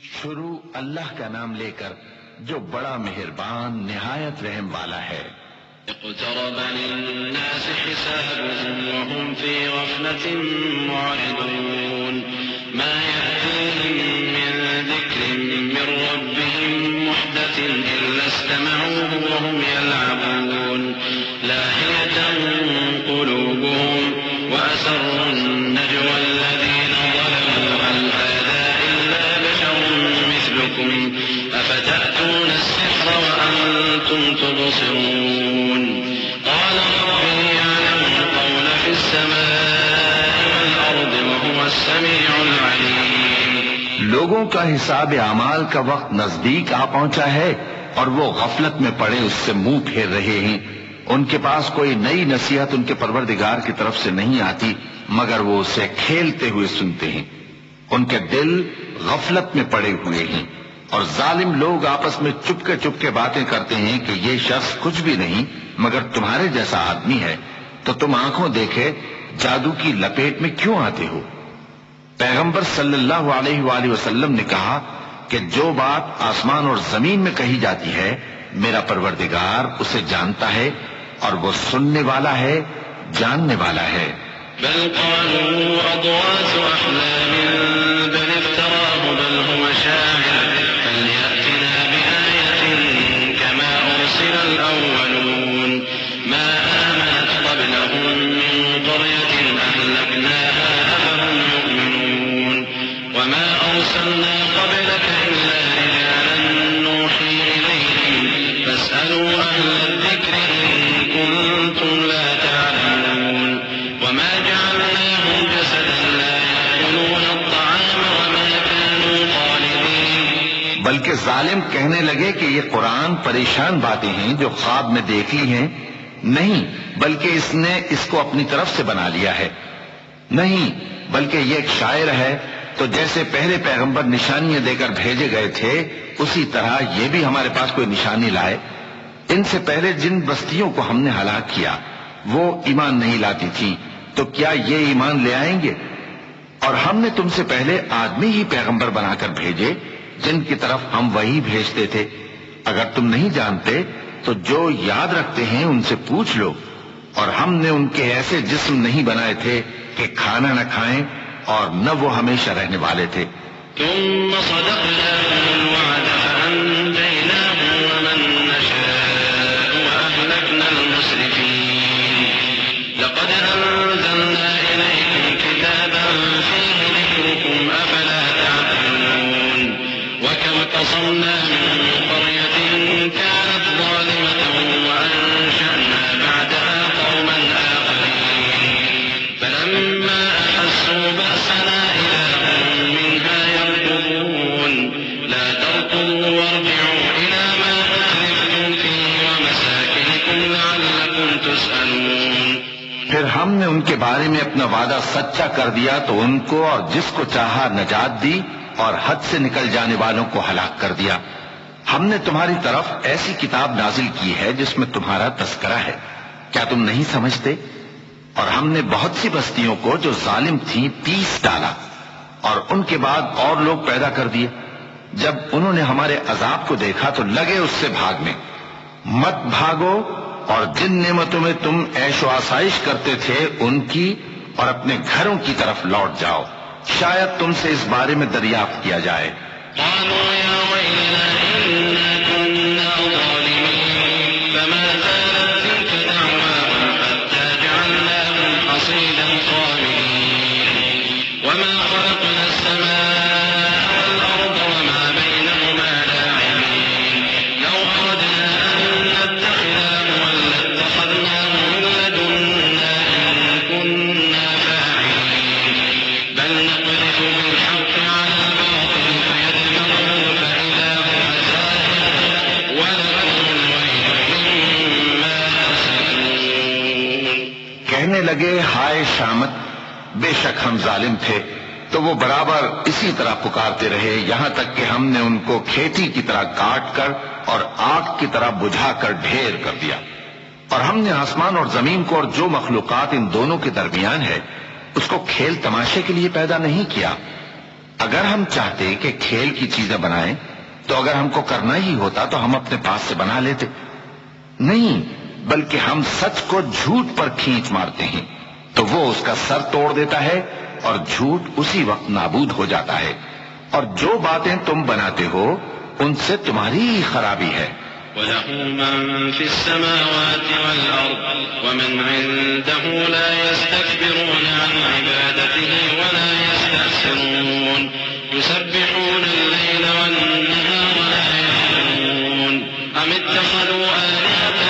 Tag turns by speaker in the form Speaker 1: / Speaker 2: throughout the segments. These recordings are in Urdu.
Speaker 1: شروع اللہ کا نام لے کر جو بڑا مہربان نہایت رحم والا ہے۔
Speaker 2: اقترب للناس حسابهم وهم في غفلة معرضون ما يأتيهم من ذكر من ربهم محدث إلا استمعوه وهم يلعبون لاهية قلوبهم وأسروا النجوى الذين ظلموا هل هذا إلا بشر مثلكم أفتأتون السحر وأنتم تبصرون قال ربي يعلم القول في السماء والأرض وهو السميع العليم۔
Speaker 1: لوگوں کا حساب اعمال کا وقت نزدیک آ پہنچا ہے اور وہ غفلت میں پڑے اس سے منہ پھیر رہے ہیں۔ ان کے پاس کوئی نئی نصیحت ان کے پروردگار کی طرف سے نہیں آتی مگر وہ اسے کھیلتے ہوئے سنتے ہیں۔ ان کے دل غفلت میں پڑے ہوئے ہیں اور ظالم لوگ آپس میں چپ کے باتیں کرتے ہیں کہ یہ شخص کچھ بھی نہیں مگر تمہارے جیسا آدمی ہے، تو تم آنکھوں دیکھے جادو کی لپیٹ میں کیوں آتے ہو؟ پیغمبر صلی اللہ علیہ وآلہ وسلم نے کہا کہ جو بات آسمان اور زمین میں کہی جاتی ہے میرا پروردگار اسے جانتا ہے اور وہ سننے والا ہے، جاننے والا ہے۔
Speaker 2: بل قالوا أضغاث أحلام بل افتراه بل هو شاعر فليأتنا بآية كما أرسل الأولون ما آمنت قبلهم من قرية أهلكناها أفهم يؤمنون وما أرسلنا قبلك إلا رجالا نوحي إليهم فاسألوا أهل الذكر إن كنتم لا تعلمون وما جعلناهم جسدا لا يأكلون الطعام وما كانوا خالدين۔
Speaker 1: بلکہ ظالم کہنے لگے کہ یہ قرآن پریشان باتیں ہیں جو خواب میں دیکھ لی ہیں، نہیں بلکہ اس نے اس کو اپنی طرف سے بنا لیا ہے، نہیں بلکہ یہ ایک شاعر ہے۔ تو جیسے پہلے پیغمبر نشانیاں دے کر بھیجے گئے تھے اسی طرح یہ بھی ہمارے پاس کوئی نشانی لائے۔ ان سے پہلے جن بستیوں کو ہم نے ہلاک کیا وہ ایمان نہیں لاتی تھی، تو کیا یہ ایمان لے آئیں گے؟ اور ہم نے تم سے پہلے آدمی ہی پیغمبر بنا کر بھیجے جن کی طرف ہم وہی بھیجتے تھے۔ اگر تم نہیں جانتے تو جو یاد رکھتے ہیں ان سے پوچھ لو۔ اور ہم نے ان کے ایسے جسم نہیں بنائے تھے کہ کھانا نہ کھائیں اور نہ وہ ہمیشہ رہنے والے تھے۔
Speaker 2: ثم صدقناهم الوعد فأنجيناهم ومن نشاء وأهلكنا المسرفين لقد أنزلنا إليكم كتابا فيه ذكركم أفلا تعقلون وكم قصمنا من قرية كانت ظالمة وأنشأنا بعدها قوما آخرين فلما أحسوا بأسنا إذا هم منها يركضون لا تركضوا وارجعوا إلى ما أتلفتم فيه ومساكنكم لعلكم تسألون۔
Speaker 1: پھر ہم نے ان کے بارے میں اپنا وعدہ سچا کر دیا تو ان کو اور جس کو چاہا نجات دی اور حد سے نکل جانے والوں کو ہلاک کر دیا۔ ہم نے تمہاری طرف ایسی کتاب نازل کی ہے جس میں تمہارا تذکرہ ہے، کیا تم نہیں سمجھتے؟ اور ہم نے بہت سی بستیوں کو جو ظالم تھیں پیس ڈالا اور ان کے بعد اور لوگ پیدا کر دیے۔ جب انہوں نے ہمارے عذاب کو دیکھا تو لگے اس سے بھاگنے۔ مت بھاگو اور جن نعمتوں میں تم عیش و آسائش کرتے تھے ان کی اور اپنے گھروں کی طرف لوٹ جاؤ، شاید تم سے اس بارے میں دریافت کیا جائے۔
Speaker 2: قالوا يا ويلنا إنا كنا ظالمين فما زالت تلك دعواهم حتى جعلناهم حصيدا خامدين وما خلقنا السماء والأرض وما بينهما لاعبين لو أردنا أن نتخذ لهوا لاتخذناه من لدنا إن كنا فاعلين بل نقذف بالحق على الباطل فيدمغه فإذا هو زاهق ولكم الويل مما تصفون۔
Speaker 1: کہنے لگے ہائے شامت، بے شک ہم ظالم تھے، تو وہ برابر اسی طرح پکارتے رہے یہاں تک کہ ہم نے ان کو کھیتی کی طرح کاٹ کر اور آگ کی طرح بجھا کر ڈھیر کر دیا۔ اور ہم نے آسمان اور زمین کو اور جو مخلوقات ان دونوں کے درمیان ہے اس کو کھیل تماشے کے لیے پیدا نہیں کیا۔ اگر ہم چاہتے کہ کھیل کی چیزیں بنائیں تو اگر ہم کو کرنا ہی ہوتا تو ہم اپنے پاس سے بنا لیتے. نہیں، بلکہ ہم سچ کو جھوٹ پر کھینچ مارتے ہیں تو وہ اس کا سر توڑ دیتا ہے اور جھوٹ اسی وقت نابود ہو جاتا ہے. اور جو باتیں تم بناتے ہو ان سے تمہاری ہی خرابی ہے.
Speaker 2: وَلَهُ مَن فِي السَّمَاوَاتِ وَالْأَرْضِ وَمَنْ عِندَهُ لَا يَسْتَكْبِرُونَ عَنْ عِبَادَتِهِ وَلَا يَسْتَحْسِرُونَ يُسَبِّحُونَ اللَّيْلَ وَالنَّهَارَ لَا يَفْتُرُونَ أَمِ اتَّخَذُوا آلِهَةً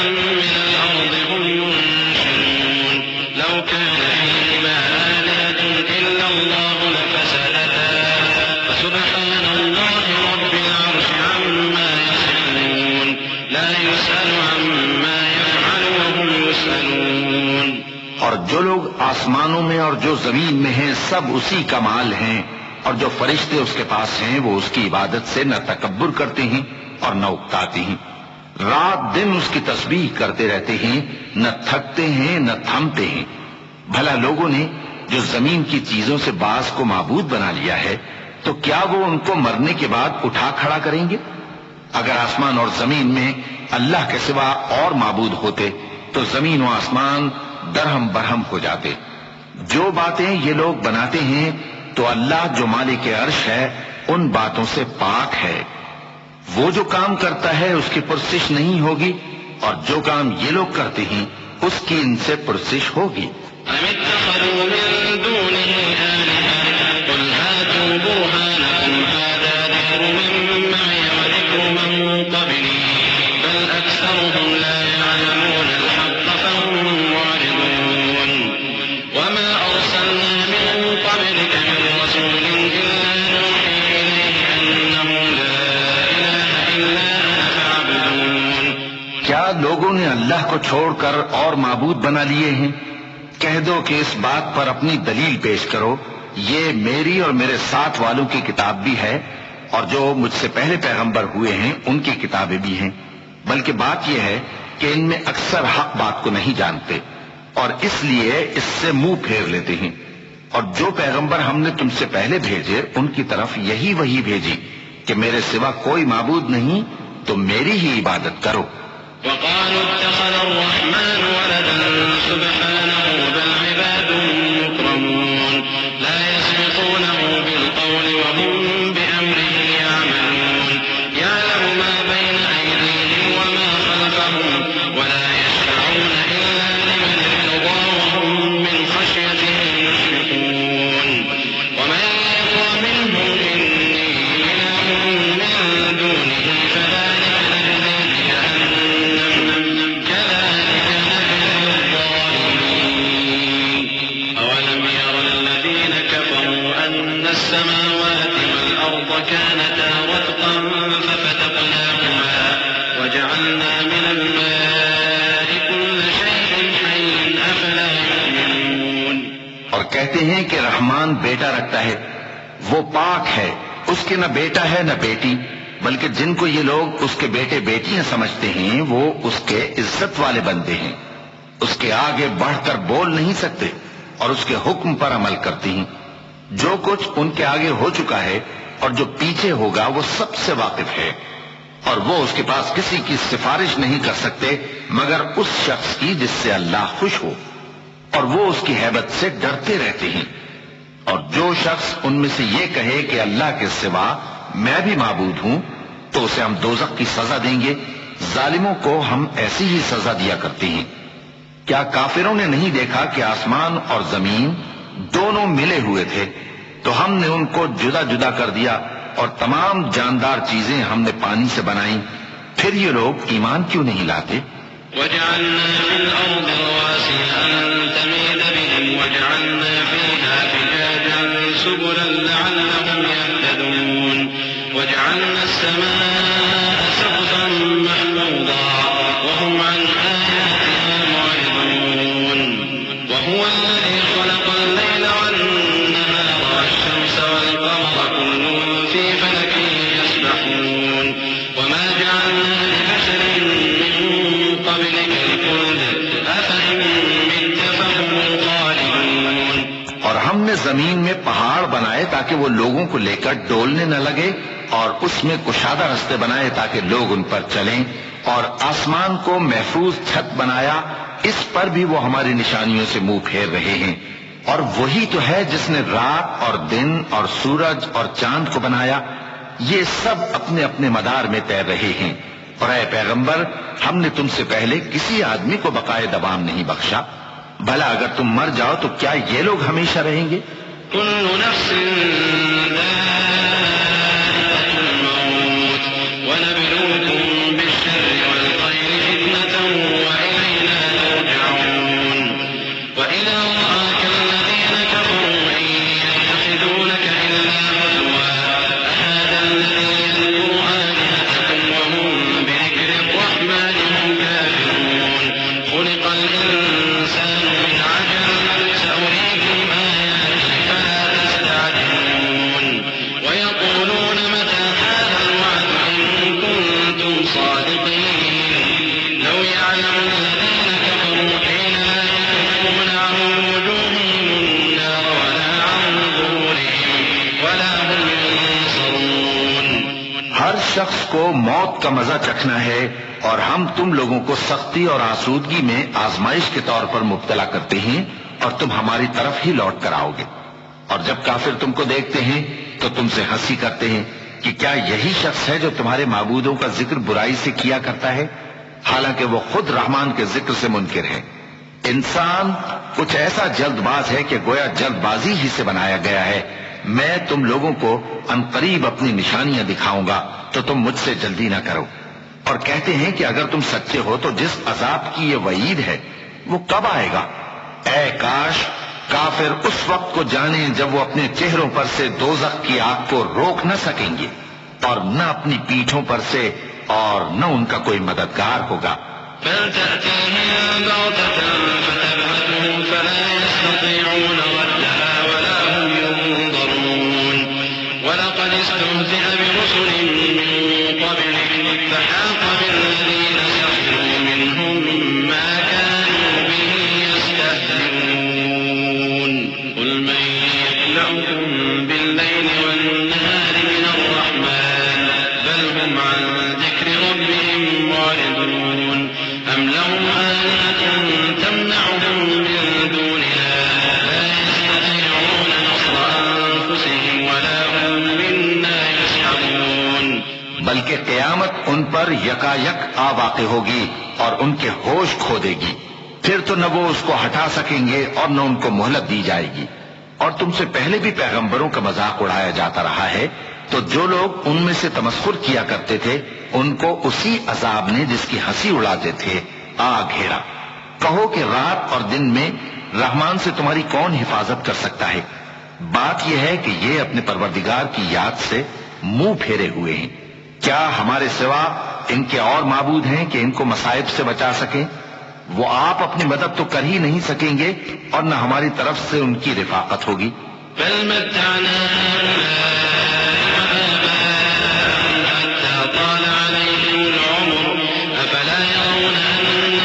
Speaker 2: مِّنَ الْأَرْضِ هُمْ يُنشِرُونَ لَوْ كَانَ فِيهِمَا آلِهَةٌ إِلَّا اللَّهُ لَفَسَدَتَا فَسُبْحَانَ اللَّهِ رَبِّ الْعَرْشِ عَمَّا يَصِفُونَ لا يسأل عما يفعل وهم يسألون.
Speaker 1: اور جو لوگ آسمانوں میں اور جو زمین میں ہیں سب اسی کا مال ہیں، اور جو فرشتے اس کے پاس ہیں وہ اس کی عبادت سے نہ تکبر کرتے ہیں اور نہ اکتاتے ہیں. رات دن اس کی تسبیح کرتے رہتے ہیں، نہ تھکتے ہیں نہ تھمتے ہیں. بھلا لوگوں نے جو زمین کی چیزوں سے بعض کو معبود بنا لیا ہے تو کیا وہ ان کو مرنے کے بعد اٹھا کھڑا کریں گے؟ اگر آسمان اور زمین میں اللہ کے سوا اور معبود ہوتے تو زمین و آسمان درہم برہم ہو جاتے. جو باتیں یہ لوگ بناتے ہیں تو اللہ جو مالک عرش ہے ان باتوں سے پاک ہے. وہ جو کام کرتا ہے اس کی پرسش نہیں ہوگی، اور جو کام یہ لوگ کرتے ہیں اس کی ان سے پرسش ہوگی.
Speaker 2: أَمِ اتَّخَذُوا مِن دُونِهِ آلِهَةً قُلْ هَاتُوا بُرْهَانَكُمْ هَٰذَا ذِكْرُ مِن مَّعِيَ وَذِكْرُ مَن قَبْلِي بَلْ أَكْثَرُهُمْ لَا يَعْلَمُونَ الْحَقَّ فَهُم مُّعْرِضُونَ وَمَا أَرْسَلْنَا مِن قَبْلِكَ مِن رَّسُولٍ إِلَّا نُوحِي إِلَيْهِ أَنَّهُ لَا إِلَٰهَ إِلَّا أَنَا فَاعْبُدُونِ.
Speaker 1: کیا لوگوں نے اللہ کو چھوڑ کر اور معبود بنا لیے ہیں؟ کہہ دو کہ اس بات پر اپنی دلیل پیش کرو. یہ میری اور میرے ساتھ والوں کی کتاب بھی ہے، اور جو مجھ سے پہلے پیغمبر ہوئے ہیں ان کی کتابیں بھی ہیں. بلکہ بات یہ ہے کہ ان میں اکثر حق بات کو نہیں جانتے اور اس لیے اس سے منہ پھیر لیتے ہیں. اور جو پیغمبر ہم نے تم سے پہلے بھیجے ان کی طرف یہی وحی بھیجی کہ میرے سوا کوئی معبود نہیں تو میری ہی عبادت کرو.
Speaker 2: وقالوا اتخذ الرحمن ولدا سبحانه بل عباد مكرمون لا يسبقونه بالقول وهم بأمره يعملون يعلم ما بين أيديهم وما خلفهم ولا يشفعون إلا لمن ارتضى وهم من خشيته مشفقون ومن يقل منهم إني إله من دونه فذلك نجزيه جهنم كذلك نجزي الظالمين. أولم ير الذين كفروا أن السماوات والأرض كانتا رتقا ففتقناهما وجعلنا من الماء كل شيء حي أفلا يؤمنون.
Speaker 1: اور کہتے ہیں کہ رحمان بیٹا رکھتا ہے، وہ پاک ہے، اس کے نہ بیٹا ہے نہ بیٹی، بلکہ جن کو یہ لوگ اس کے بیٹے بیٹیاں سمجھتے ہیں وہ اس کے عزت والے بندے ہیں. اس کے آگے بڑھ کر بول نہیں سکتے اور اس کے حکم پر عمل کرتے ہیں. جو کچھ ان کے آگے ہو چکا ہے اور جو پیچھے ہوگا وہ سب سے واقف ہے، اور وہ اس کے پاس کسی کی سفارش نہیں کر سکتے مگر اس شخص کی جس سے اللہ خوش ہو، اور وہ اس کی ہیبت سے ڈرتے رہتے ہیں. اور جو شخص ان میں سے یہ کہے کہ اللہ کے سوا میں بھی معبود ہوں تو اسے ہم دوزخ کی سزا دیں گے. ظالموں کو ہم ایسی ہی سزا دیا کرتے ہیں. کیا کافروں نے نہیں دیکھا کہ آسمان اور زمین دونوں ملے ہوئے تھے تو ہم نے ان کو جدا جدا کر دیا، اور تمام جاندار چیزیں ہم نے پانی سے بنائیں، پھر یہ لوگ ایمان کیوں نہیں لاتے؟
Speaker 2: وجعلنا في الأرض رواسي أن تميد بهم وجعلنا فيها فجاجا سبلا لعلهم يهتدون وجعلنا السماء سقفا محفوظا وهم عن آياتها معرضون وهو الذي خلق الليل والنهار والشمس والقمر كل في فلك يسبحون وما جعلنا لبشر من قبلك الخلد أفإن مت فهم الخالدون.
Speaker 1: اور ہم نے زمین میں پہاڑ بنائے تاکہ وہ لوگوں کو لے کر ڈولنے نہ لگے، اور اس میں کشادہ رستے بنائے تاکہ لوگ ان پر چلیں، اور آسمان کو محفوظ چھت بنایا، اس پر بھی وہ ہماری نشانیوں سے منہ پھیر رہے ہیں۔ اور وہی تو ہے جس نے رات اور دن اور سورج اور چاند کو بنایا، یہ سب اپنے اپنے مدار میں تیر رہے ہیں۔ اور اے پیغمبر، ہم نے تم سے پہلے کسی آدمی کو بقائے دوام نہیں بخشا، بھلا اگر تم مر جاؤ تو کیا یہ لوگ ہمیشہ رہیں گے؟
Speaker 2: كل نفس ذائقة الموت ونبلوكم بالشر والخير فتنة وإلينا ترجعون وإذا رآك الذين كفروا إن يتخذونك إلا هزوا أهذا الذي يذكر آلهتكم وهم بذكر الرحمن هم كافرون خلق الإنسان من عجل سأريكم آياتي فلا تستعجلون ويقولون متى هذا الوعد إن كنتم صادقين لو يعلم الذين كفروا حين لا يكفون عن وجوههم النار ولا عن ظهورهم ولا هم ينصرون
Speaker 1: ہر شخص کو موت کا مزہ چکھنا ہے، اور ہم تم لوگوں کو سختی اور آسودگی میں آزمائش کے طور پر مبتلا کرتے ہیں، اور تم ہماری طرف ہی لوٹ کر آؤ گے۔ اور جب کافر تم کو دیکھتے ہیں تو تم سے ہنسی کرتے ہیں کہ کیا یہی شخص ہے جو تمہارے معبودوں کا ذکر برائی سے کیا کرتا ہے، حالانکہ وہ خود رحمان کے ذکر سے منکر ہے۔ انسان کچھ ایسا جلد باز ہے کہ گویا جلد بازی ہی سے بنایا گیا ہے۔ میں تم لوگوں کو عنقریب اپنی نشانیاں دکھاؤں گا تو تم مجھ سے جلدی نہ کرو۔ اور کہتے ہیں کہ اگر تم سچے ہو تو جس عذاب کی یہ وعید ہے وہ کب آئے گا؟ اے کاش کافر اس وقت کو جانیں جب وہ اپنے چہروں پر سے دوزخ کی آگ کو روک نہ سکیں گے، اور نہ اپنی پیٹھوں پر سے، اور نہ ان کا کوئی مددگار ہوگا۔
Speaker 2: بل تأتيهم بغتة فتبهتهم فلا يستطيعون ردها ولا هم ينظرون ولقد استهزئ برسل من قبلك فحاق بالذين سخروا منهم ما كانوا به يستهزئون قل من يكلؤكم بالليل والنهار من الرحمن بل هم عن ذكر ربهم معرضون أم لهم آلهة تمنعهم من دوننا لا يستطيعون نصر أنفسهم ولا هم منا يسحبون
Speaker 1: بلکہ قیامت ان پر یکا یک آ واقع ہوگی اور ان کے ہوش کھو دے گی، پھر تو نہ وہ اس کو ہٹا سکیں گے اور نہ ان کو مہلت دی جائے گی۔ اور تم سے پہلے بھی پیغمبروں کا مذاق اڑایا جاتا رہا ہے، تو جو لوگ ان میں سے تمسخر کیا کرتے تھے ان کو اسی عذاب نے جس کی ہنسی اڑاتے تھے آ گھیرا۔ کہو کہ رات اور دن میں رحمان سے تمہاری کون حفاظت کر سکتا ہے؟ بات یہ ہے کہ یہ اپنے پروردگار کی یاد سے منہ پھیرے ہوئے ہیں۔ کیا ہمارے سوا ان کے اور معبود ہیں کہ ان کو مصائب سے بچا سکیں؟ وہ آپ اپنی مدد تو کر ہی نہیں سکیں گے، اور نہ ہماری طرف سے ان کی رفاقت ہوگی۔
Speaker 2: بل متعنا هؤلاء حتى طال عليهم العمر أفلا يرون أن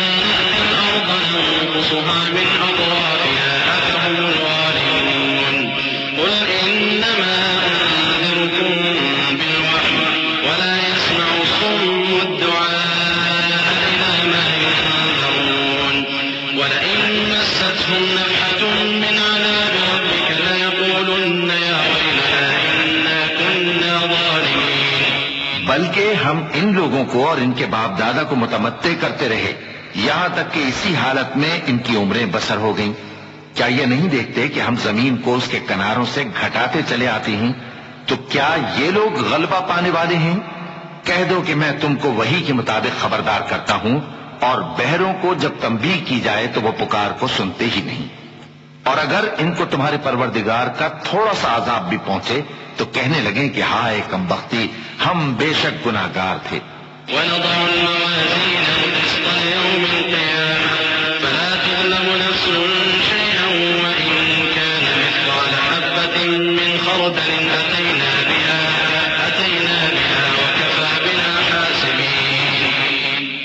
Speaker 2: الأرض ننقصها من أطرافها أفهم الغالبون قل إنما أنذركم بالوحي ولا يسمع الصم الدعاء إذا ما ينذرون ولئن مستهم نفحة من عذاب ربك ليقولن يا ويلنا إنا كنا ظالمين
Speaker 1: بلکہ ہم ان لوگوں کو اور ان کے باپ دادا کو متمتع کرتے رہے یہاں تک کہ اسی حالت میں ان کی عمریں بسر ہو گئیں۔ کیا یہ نہیں دیکھتے کہ ہم زمین کو اس کے کناروں سے گھٹاتے چلے آتے ہیں؟ تو کیا یہ لوگ غلبہ پانے والے ہیں؟ کہہ دو کہ میں تم کو وحی کے مطابق خبردار کرتا ہوں، اور بہروں کو جب تنبیہ کی جائے تو وہ پکار کو سنتے ہی نہیں۔ اور اگر ان کو تمہارے پروردگار کا تھوڑا سا عذاب بھی پہنچے تو کہنے لگیں کہ ہائے کمبختی، ہم بے شک گناہگار تھے۔
Speaker 2: ونضع الموازين القسط ليوم القيامة فلا تظلم نفس شيئا وإن كان مثقال حبة من خردل أتينا بها وكفى بنا حاسبين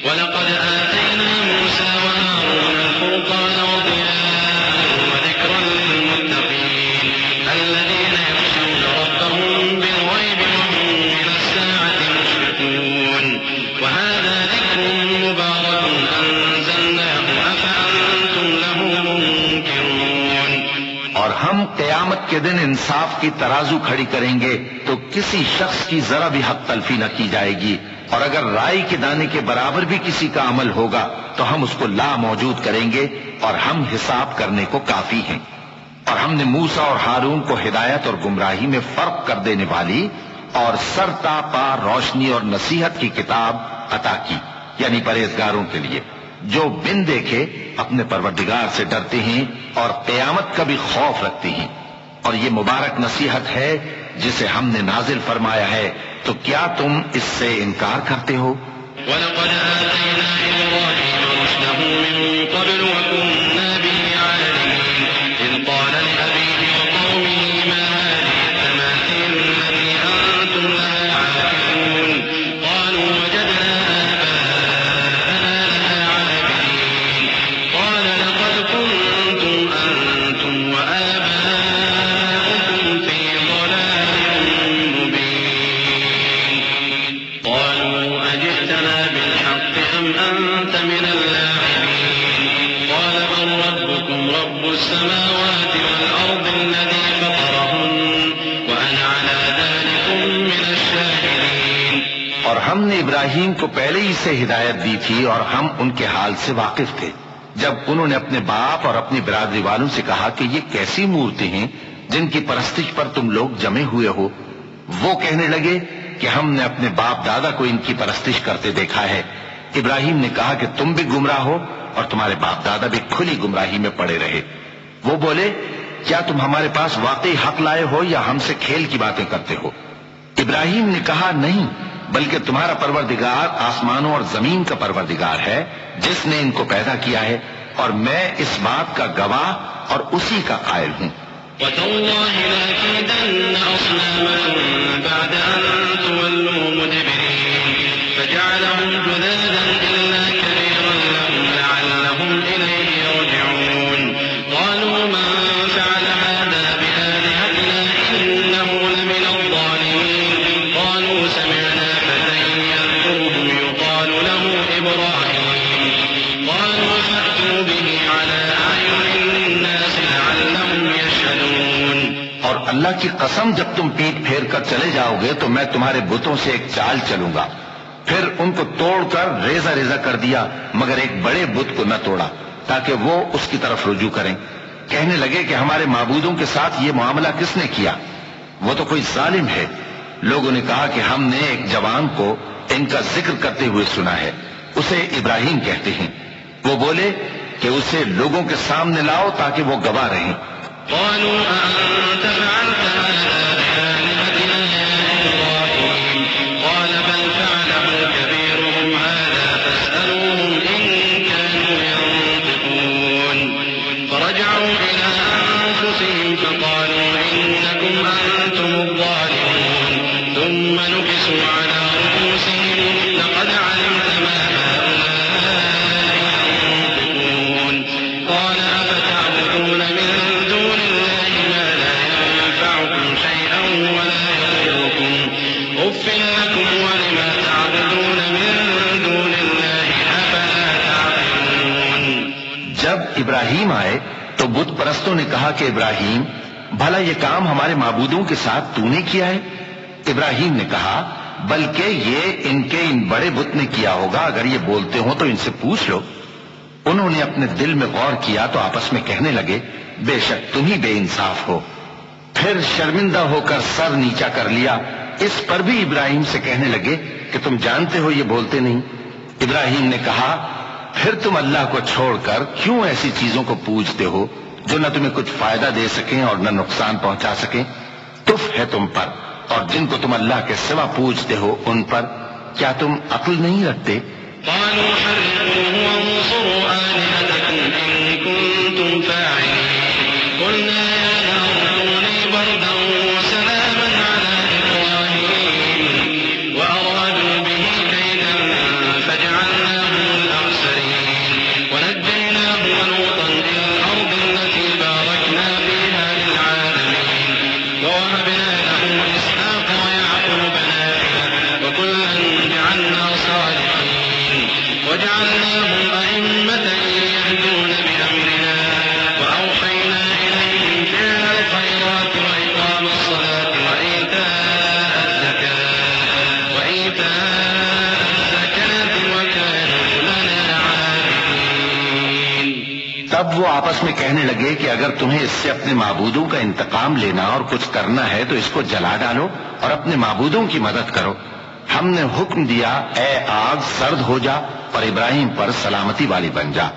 Speaker 2: ولقد آتينا موسى وهارون الفرقان وضياء وذكرا للمتقين
Speaker 1: اور ہم قیامت کے دن انصاف کی ترازو کھڑی کریں گے تو کسی شخص کی ذرا بھی حق تلفی نہ کی جائے گی، اور اگر رائی کے دانے کے برابر بھی کسی کا عمل ہوگا تو ہم اس کو لا موجود کریں گے، اور ہم حساب کرنے کو کافی ہیں۔ اور ہم نے موسیٰ اور ہارون کو ہدایت اور گمراہی میں فرق کر دینے والی اور سر تا پا روشنی اور نصیحت کی کتاب عطا کی، یعنی پرہیزگاروں کے لیے جو بن دیکھے اپنے پروردگار سے ڈرتے ہیں اور قیامت کا بھی خوف رکھتے ہیں۔ اور یہ مبارک نصیحت ہے جسے ہم نے نازل فرمایا ہے، تو کیا تم اس سے انکار کرتے ہو؟
Speaker 2: وَلَقَدْ آتَيْنَا إِبْرَاهِيمَ رُشْدَهُ مِن قَبْلُ وَكُنَّا بِهِ عَالِمِينَ إِذْ قَالَ لِأَبِيهِ وَقَوْمِهِ مَا هَٰذِهِ التَّمَاثِيلُ الَّتِي أَنتُمْ لَهَا عَاكِفُونَ قَالُوا وَجَدْنَا آبَاءَنَا لَهَا عَابِدِينَ قَالَ لَقَدْ كُنتُمْ أَنتُمْ وَآبَاؤُكُمْ فِي ضَلَالٍ مُّبِينٍ قَالُوا أَجِئْتَنَا بِالْحَقِّ أَمْ أَنتَ مِنَ اللاعبين قال بل ربكم رب السماوات والأرض الذي فطرهن وأنا على ذلك من الشاهدين۔
Speaker 1: اور ہم نے ابراہیم کو پہلے ہی سے ہدایت دی تھی اور ہم ان کے حال سے واقف تھے جب انہوں نے اپنے باپ اور اپنی برادری والوں سے کہا کہ یہ کیسی مورتیں ہیں جن کی پرستش پر تم لوگ جمے ہوئے ہو۔ وہ کہنے لگے کہ ہم نے اپنے باپ دادا کو ان کی پرستش کرتے دیکھا ہے۔ ابراہیم نے کہا کہ تم بھی گمراہ ہو اور تمہارے باپ دادا بھی کھلی گمراہی میں پڑے رہے۔ وہ بولے کیا تم ہمارے پاس واقعی حق لائے ہو یا ہم سے کھیل کی باتیں کرتے ہو؟ ابراہیم نے کہا نہیں، بلکہ تمہارا پروردگار آسمانوں اور زمین کا پروردگار ہے جس نے ان کو پیدا کیا ہے، اور میں اس بات کا گواہ اور اسی کا قائل ہوں۔
Speaker 2: وَتَاللَّهِ لَأَكِيدَنَّ أَصْنَامَكُمْ بَعْدَ أَن تُوَلُّوا مُدْبِرِينَ فَجَعَلَهُمْ جُذَاذًا إِلَّا كَبِيرًا لَّهُمْ لَعَلَّهُمْ إِلَيْهِ يَرْجِعُونَ قَالُوا مَن فَعَلَ هَٰذَا بِآلِهَتِنَا إِنَّهُ لَمِنَ الظَّالِمِينَ قَالُوا سَمِعْنَا فَتًى يَذْكُرُهُمْ يُقَالُ لَهُ إِبْرَاهِيمُ قَالُوا فَأْتُوا بِهِ عَلَىٰ أَعْيُنِ النَّاسِ لَعَلَّهُمْ يَشْهَدُونَ۔
Speaker 1: اور اللہ کی قسم جب تم پیٹ پھیر کر چلے جاؤ گے تو میں تمہارے بتوں سے ایک چال چلوں گا۔ پھر ان کو توڑ کر ریزہ ریزہ کر دیا، مگر ایک بڑے بت کو نہ توڑا تاکہ وہ اس کی طرف رجوع کریں۔ کہنے لگے کہ ہمارے معبودوں کے ساتھ یہ معاملہ کس نے کیا؟ وہ تو کوئی ظالم ہے۔ لوگوں نے کہا کہ ہم نے ایک جوان کو ان کا ذکر کرتے ہوئے سنا ہے، اسے ابراہیم کہتے ہیں۔ وہ بولے کہ اسے لوگوں کے سامنے لاؤ تاکہ وہ گواہ رہیں۔
Speaker 2: قالوا أأنت فعلت هذا بآلهتنا يا إبراهيم قال بل فعله كبيرهم هذا فاسألوهم إن كانوا ينطقون فرجعوا إلى أنفسهم فقالوا إنكم أنتم الظالمون ثم نكسوا على رؤوسهم لقد علمت ما هؤلاء ينطقون قال أفتعبدون من دون الله ما لا ينفعكم شيئا ولا يضركم أف لكم ولما تعبدون من دون الله أفلا تعقلون۔
Speaker 1: جب ابراہیم آئے تو بت پرستوں نے کہا کہ ابراہیم بھلا یہ کام ہمارے معبودوں کے ساتھ تو نے کیا ہے؟ ابراہیم نے کہا بلکہ یہ ان کے ان بڑے بت نے کیا ہوگا، اگر یہ بولتے ہوں تو ان سے پوچھ لو۔ انہوں نے اپنے دل میں غور کیا تو آپس میں کہنے لگے بے شک تم ہی بے انصاف ہو۔ پھر شرمندہ ہو کر سر نیچا کر لیا۔ اس پر بھی ابراہیم سے کہنے لگے کہ تم جانتے ہو یہ بولتے نہیں۔ ابراہیم نے کہا پھر تم اللہ کو چھوڑ کر کیوں ایسی چیزوں کو پوجتے ہو جو نہ تمہیں کچھ فائدہ دے سکیں اور نہ نقصان پہنچا سکیں؟ تف ہے تم پر اور جن کو تم اللہ کے سوا پوجتے ہو ان پر، کیا تم عقل نہیں رکھتے؟
Speaker 2: قالوا حرقوه وانصروا آلهتكم إن كنتم فاعلين قلنا يا نار كوني بردا وسلاما على إبراهيم وأرادوا به كيدا فجعلناهم الأخسرين ونجيناه ولوطا إلى الأرض التي باركنا فيها للعالمين ووهبنا له إسحاق ويعقوب نافلة وكلا جعلنا صالحين وجعلناهم أئمة
Speaker 1: تب وہ آپس میں کہنے لگے کہ اگر تمہیں اس سے اپنے معبودوں کا انتقام لینا اور کچھ کرنا ہے تو اس کو جلا ڈالو اور اپنے معبودوں کی مدد کرو۔ ہم نے حکم دیا اے آگ سرد ہو جا اور ابراہیم پر سلامتی والی بن جا۔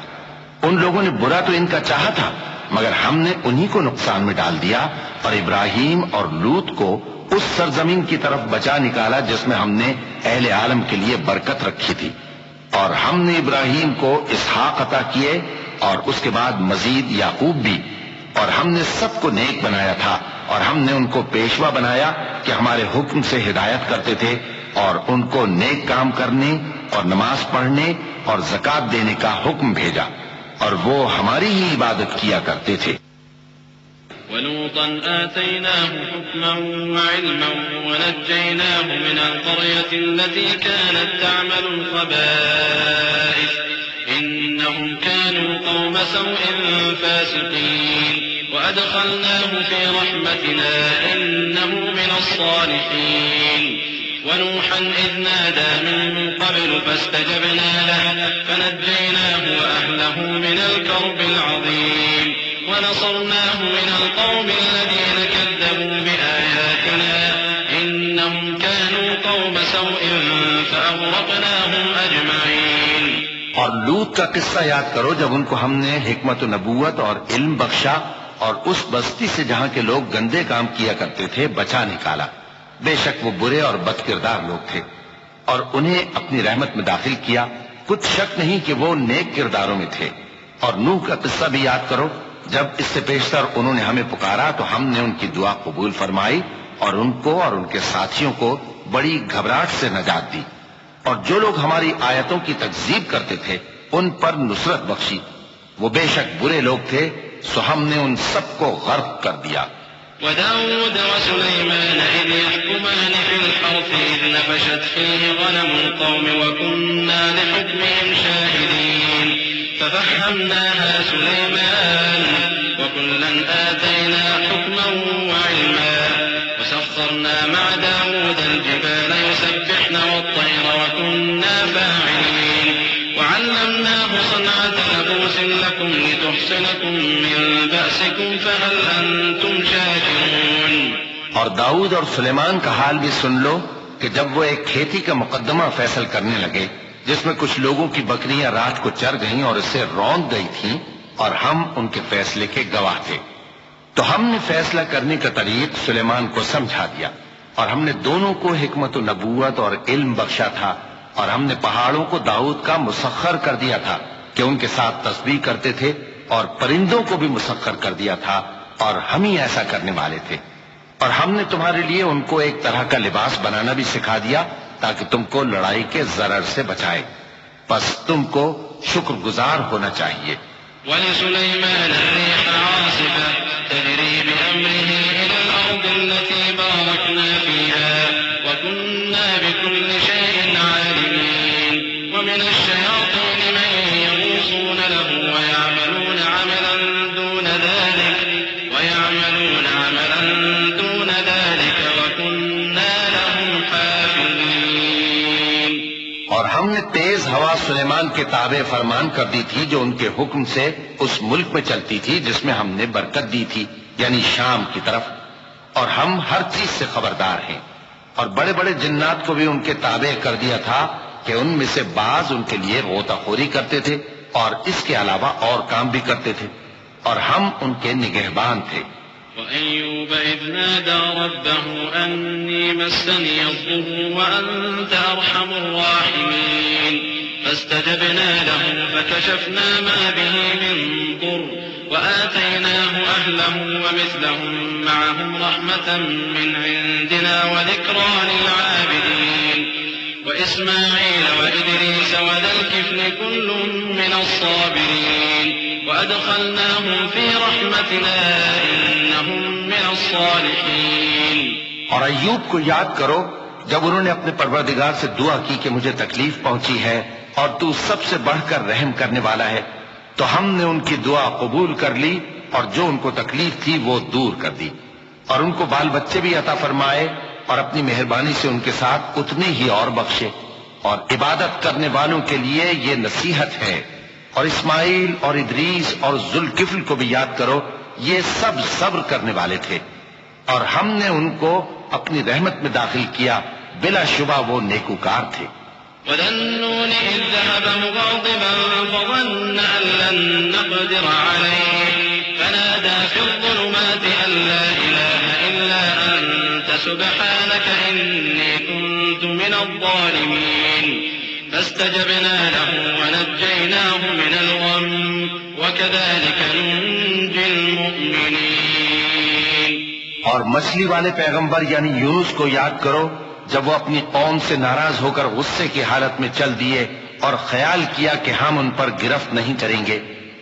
Speaker 1: ان لوگوں نے برا تو ان کا چاہا تھا مگر ہم نے انہی کو نقصان میں ڈال دیا اور ابراہیم اور لوط کو اس سرزمین کی طرف بچا نکالا جس میں ہم نے اہل عالم کے لیے برکت رکھی تھی۔ اور ہم نے ابراہیم کو اسحاق عطا کیے اور اس کے بعد مزید یعقوب بھی، اور ہم نے سب کو نیک بنایا تھا اور ہم نے ان کو پیشوا بنایا کہ ہمارے حکم سے ہدایت کرتے تھے اور ان کو نیک کام کرنے اور نماز پڑھنے اور زکوٰۃ دینے کا حکم بھیجا اور وہ ہماری ہی عبادت کیا کرتے تھے۔
Speaker 2: ولوطا آتيناه حكما وعلما ونجيناه من القرية التي كانت تعمل الخبائث إنهم كانوا قوم سوء فاسقين وأدخلناه في رحمتنا إنه من الصالحين ونوحا إذ نادى من قبل فاستجبنا له فنجيناه وأهله من الكرب العظيم ونصرناه من القوم الذين كذبوا بآياتنا إنهم كانوا قوم سوء فأغرقناهم أجمعين۔
Speaker 1: اور لوط کا قصہ یاد کرو جب ان کو ہم نے حکمت و نبوت اور علم بخشا اور اس بستی سے جہاں کے لوگ گندے کام کیا کرتے تھے بچا نکالا۔ بے شک وہ برے اور بد کردار لوگ تھے اور انہیں اپنی رحمت میں داخل کیا، کچھ شک نہیں کہ وہ نیک کرداروں میں تھے۔ اور نوح کا قصہ بھی یاد کرو جب اس سے پیشتر انہوں نے ہمیں پکارا تو ہم نے ان کی دعا قبول فرمائی اور ان کو اور ان کے ساتھیوں کو بڑی گھبراہٹ سے نجات دی، اور جو لوگ ہماری آیتوں کی تکذیب کرتے تھے ان پر نصرت بخشی۔ وہ بے شک برے لوگ تھے سو ہم نے ان سب کو غرق کر دیا۔
Speaker 2: وداود وسليمان إذ يحكمان في الحرث إذ نفشت فيه غنم القوم وكنا لحكمهم شاهدين ففهمناها سليمان وكلا آتينا حكما وعلما وسخرنا مع داود الجبال يسبحن والطير وكنا فاعلين وعلمناه صنعة لبوس لكم لتحصنكم من بأسكم فهل أنتم شاكرون۔
Speaker 1: اور داؤد اور سلیمان کا حال بھی سن لو کہ جب وہ ایک کھیتی کا مقدمہ فیصل کرنے لگے جس میں کچھ لوگوں کی بکریاں رات کو چر گئیں اور اسے روند گئی تھیں اور ہم ان کے فیصلے کے گواہ تھے، تو ہم نے فیصلہ کرنے کا طریق سلیمان کو سمجھا دیا اور ہم نے دونوں کو حکمت و نبوت اور علم بخشا تھا، اور ہم نے پہاڑوں کو داؤد کا مسخر کر دیا تھا کہ ان کے ساتھ تسبیح کرتے تھے، اور پرندوں کو بھی مسخر کر دیا تھا اور ہم ہی ایسا کرنے والے تھے۔ اور ہم نے تمہارے لیے ان کو ایک طرح کا لباس بنانا بھی سکھا دیا تاکہ تم کو لڑائی کے ضرر سے بچائے، پس تم کو شکر گزار ہونا چاہیے۔
Speaker 2: وَلِسُلَيْمَانَ الرِّيحَ عَاصِفَةً تَجْرِي بِأَمْرِهِ إِلَى الْأَرْضِ الَّتِي بَارَكْنَا فِيهَا وَكُنَّا بِكُلِّ شَيْءٍ عَالِمِينَ وَمِنَ الشَّيَاطِينِ مَن يَغُوصُونَ لَهُ وَيَعْمَلُونَ عَمَلًا دُونَ ذَلِكَ وَكُنَّا لَهُمْ حَافِظِينَ۔
Speaker 1: اور ہم نے تیز ہوا سلیمان کے تابع فرمان کر دی تھی جو ان کے حکم سے اس ملک میں چلتی تھی جس میں ہم نے برکت دی تھی، یعنی شام کی طرف، اور ہم ہر چیز سے خبردار ہیں۔ اور بڑے بڑے جنات کو بھی ان کے تابع کر دیا تھا کہ ان میں سے بعض ان کے لیے غوطہ خوری کرتے تھے اور اس کے علاوہ اور کام بھی کرتے تھے، اور ہم ان کے نگہبان تھے۔
Speaker 2: وَأَيُّوبَ إِذْ نَادَى رَبَّهُ أَنِّي مَسَّنِيَ الضُّرُّ وَأَنْتَ أَرْحَمُ الرَّاحِمِينَ فَاسْتَجَبْنَا لَهُ فَكَشَفْنَا مَا بِهِ مِنْ ضُرٍّ وَآتَيْنَاهُ أَهْلَهُ وَمِثْلَهُمْ مَعَهُمْ رَحْمَةً مِنْ عِنْدِنَا وَذِكْرَى لِلْعَابِدِينَ وَإِسْمَاعِيلَ وَإِدْرِيسَ وَذَا الْكِفْلِ كُلٌّ مِنَ الصَّابِرِينَ وَأَدْخَلْنَاهُمْ فِي رَحْمَتِنَا إِنَّهُمْ مِنَ الصَّالِحِينَ۔
Speaker 1: اور ایوب کو یاد کرو جب انہوں نے اپنے پروردگار سے دعا کی کہ مجھے تکلیف پہنچی ہے اور تو سب سے بڑھ کر رحم کرنے والا ہے، تو ہم نے ان کی دعا قبول کر لی اور جو ان کو تکلیف تھی وہ دور کر دی، اور ان کو بال بچے بھی عطا فرمائے اور اپنی مہربانی سے ان کے ساتھ اتنے ہی اور بخشے، اور عبادت کرنے والوں کے لیے یہ نصیحت ہے۔ اور اسماعیل اور ادریس اور ذوالکفل کو بھی یاد کرو، یہ سب صبر کرنے والے تھے، اور ہم نے ان کو اپنی رحمت میں داخل کیا، بلا شبہ وہ نیکوکار تھے۔
Speaker 2: وَذَا النُّونِ إِذ ذَّهَبَ مُغَاضِبًا فَظَنَّ أَن لَّن نَّقْدِرَ عَلَيْهِ فَنَادَىٰ فِي الظُّلُمَاتِ أَن لَّا إِلَٰهَ إِلَّا أَنتَ سُبْحَانَكَ إِنِّي كُنتُ مِنَ الظَّالِمِينَ فَاسْتَجَبْنَا لَهُ وَنَجَّيْنَاهُ مِنَ الْغَمِّ وَكَذَٰلِكَ نُنجِي الْمُؤْمِنِينَ۔
Speaker 1: اور مچھلی والے پیغمبر یعنی یونس کو یاد کرو، جب وہ اپنی قوم سے ناراض ہو کر غصے کی حالت میں چل دیے اور خیال کیا کہ ہم ان پر گرفت نہیں کریں گے،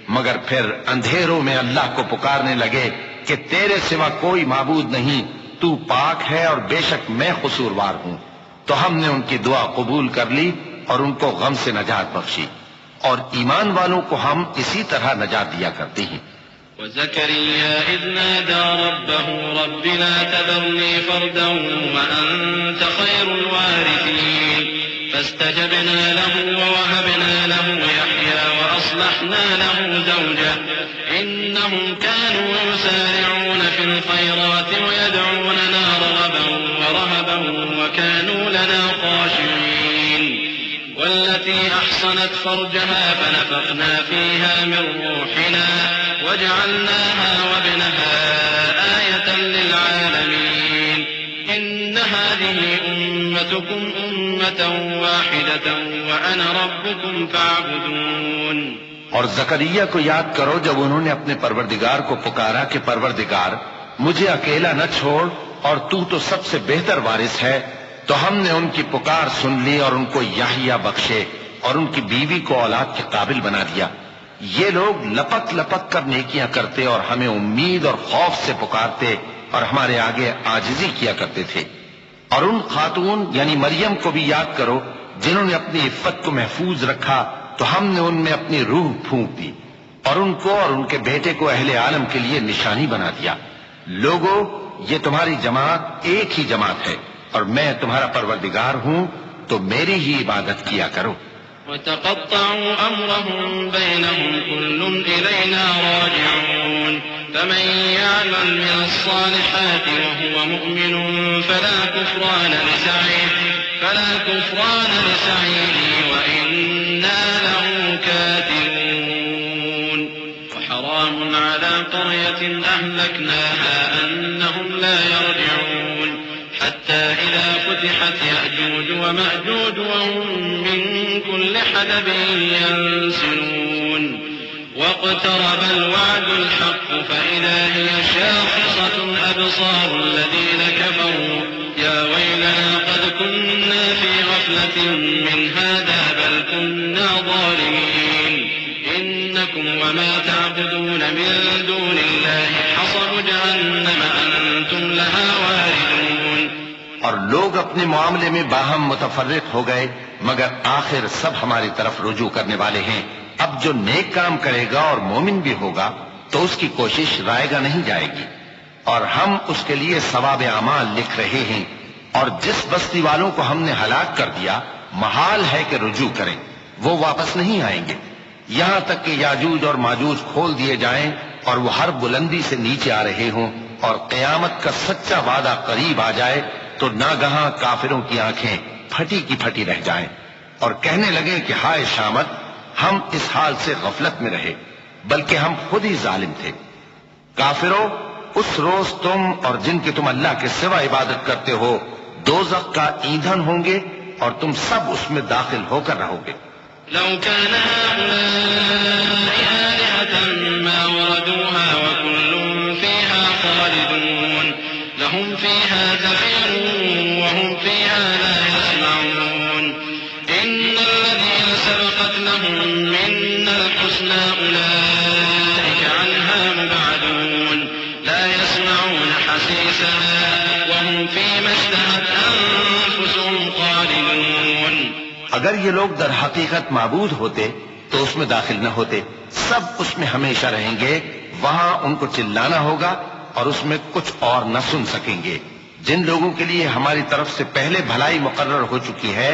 Speaker 1: مگر پھر اندھیروں میں اللہ کو پکارنے لگے کہ تیرے سوا کوئی معبود نہیں، تو پاک ہے اور بے شک میں قصوروار ہوں، تو ہم نے ان کی دعا قبول کر لی اور ان کو غم سے نجات بخشی، اور ایمان والوں کو ہم اسی طرح نجات دیا کرتے ہیں۔
Speaker 2: وَزَكَرِيَّا إِذْ نَادَىٰ رَبَّهُ رَبِّ لَا تَذَرْنِي فَرْدًا وَأَنتَ خَيْرُ الْوَارِثِينَ فَاسْتَجَبْنَا لَهُ وَوَهَبْنَا لَهُ يَحْيَىٰ وَأَصْلَحْنَا لَهُ زَوْجَهُ إِنَّهُمْ كَانُوا يُسَارِعُونَ فِي الْخَيْرَاتِ وَيَدْعُونَنَا رَغَبًا وَرَهَبًا وَكَانُوا لَنَا خَاشِعِينَ وَالَّتِي أَحْصَنَتْ فَرْجَهَا فَنَفَخْنَا فِيهَا مِن رُّوحِنَا وَجَعَلْنَاهَا وَابْنَهَا آيَةً لِّلْعَالَمِينَ إِنَّ هَٰذِهِ أُمَّتُكُمْ أُمَّةً وَاحِدَةً وَأَنَا رَبُّكُمْ فَاعْبُدُونِ۔
Speaker 1: اور زکریا کو یاد کرو جب انہوں نے اپنے پروردگار کو پکارا کہ پروردگار مجھے اکیلا نہ چھوڑ، اور تو سب سے بہتر وارث ہے، تو ہم نے ان کی پکار سن لی اور ان کو یحییٰ بخشے اور ان کی بیوی کو اولاد کے قابل بنا دیا۔ یہ لوگ لپک لپک کر نیکیاں کرتے اور ہمیں امید اور خوف سے پکارتے اور ہمارے آگے عاجزی کیا کرتے تھے۔ اور ان خاتون یعنی مریم کو بھی یاد کرو جنہوں نے اپنی عفت کو محفوظ رکھا، تو ہم نے ان میں اپنی روح پھونک دی اور ان کو اور ان کے بیٹے کو اہل عالم کے لیے نشانی بنا دیا۔ لوگو، یہ تمہاری جماعت ایک ہی جماعت ہے اور میں تمہارا پروردگار ہوں، تو میری ہی عبادت کیا کرو۔
Speaker 2: وَتَقَطَّعُوا أَمْرَهُم بَيْنَهُمْ كُلٌّ إِلَيْنَا رَاجِعُونَ فَمَن يَعْمَلْ مِنَ الصَّالِحَاتِ وَهُوَ مُؤْمِنٌ فَلَا كُفْرَانَ لِسَعْيِهِ وَإِنَّا لَهُ كَاتِبُونَ وَحَرَامٌ عَلَىٰ قَرْيَةٍ أَهْلَكْنَاهَا أَنَّهُمْ لَا يَرْجِعُونَ حَتَّىٰ إِذَا فُتِحَتْ يَأْجُوجُ وَمَأْجُوجُ وَهُم مِّن كُلِّ حَدَبٍ يَنسِلُونَ وَاقْتَرَبَ الْوَعْدُ الْحَقُّ فَإِذَا هِيَ شَاخِصَةٌ أَبْصَارُ الَّذِينَ كَفَرُوا يَا وَيْلَنَا قَدْ كُنَّا فِي غَفْلَةٍ مِّنْ هَٰذَا بَلْ كُنَّا ظَالِمِينَ إِنَّكُمْ وَمَا تَعْبُدُونَ مِن دُونِ اللَّهِ حَصَبُ جَهَنَّمَ أَنتُمْ لَهَا وَارِدُونَ۔
Speaker 1: اور لوگ اپنے معاملے میں باہم متفرق ہو گئے، مگر آخر سب ہماری طرف رجوع کرنے والے ہیں۔ اب جو نیک کام کرے گا اور مومن بھی ہوگا تو اس کی کوشش رائے گا نہیں جائے گی، اور ہم اس کے لیے ثواب اعمال لکھ رہے ہیں۔ اور جس بستی والوں کو ہم نے ہلاک کر دیا، محال ہے کہ رجوع کریں، وہ واپس نہیں آئیں گے، یہاں تک کہ یاجوج اور ماجوج کھول دیے جائیں اور وہ ہر بلندی سے نیچے آ رہے ہوں، اور قیامت کا سچا وعدہ قریب آ جائے تو ناگہاں کافروں کی آنکھیں پھٹی کی پھٹی رہ جائیں اور کہنے لگیں کہ ہائے شامت، ہم اس حال سے غفلت میں رہے، بلکہ ہم خود ہی ظالم تھے۔ کافروں، اس روز تم اور جن کی تم اللہ کے سوا عبادت کرتے ہو دوزخ کا ایندھن ہوں گے اور تم سب اس میں داخل ہو کر رہو گے۔
Speaker 2: لو كان هؤلاء آلهة ما وردوها وكل فيها خالدون لهم فيها زفير وهم فيها لا يسمعون إن الذين سبقت لهم منا الحسنى أولئك عنها مبعدون لا يسمعون حسيسها وهم فيما اشتهت أنفسهم خالدون۔
Speaker 1: اگر یہ لوگ در حقیقت معبود ہوتے تو اس میں داخل نہ ہوتے، سب اس میں ہمیشہ رہیں گے، وہاں ان کو چلانا ہوگا اور اس میں کچھ اور نہ سن سکیں گے۔ جن لوگوں کے لیے ہماری طرف سے پہلے بھلائی مقرر ہو چکی ہے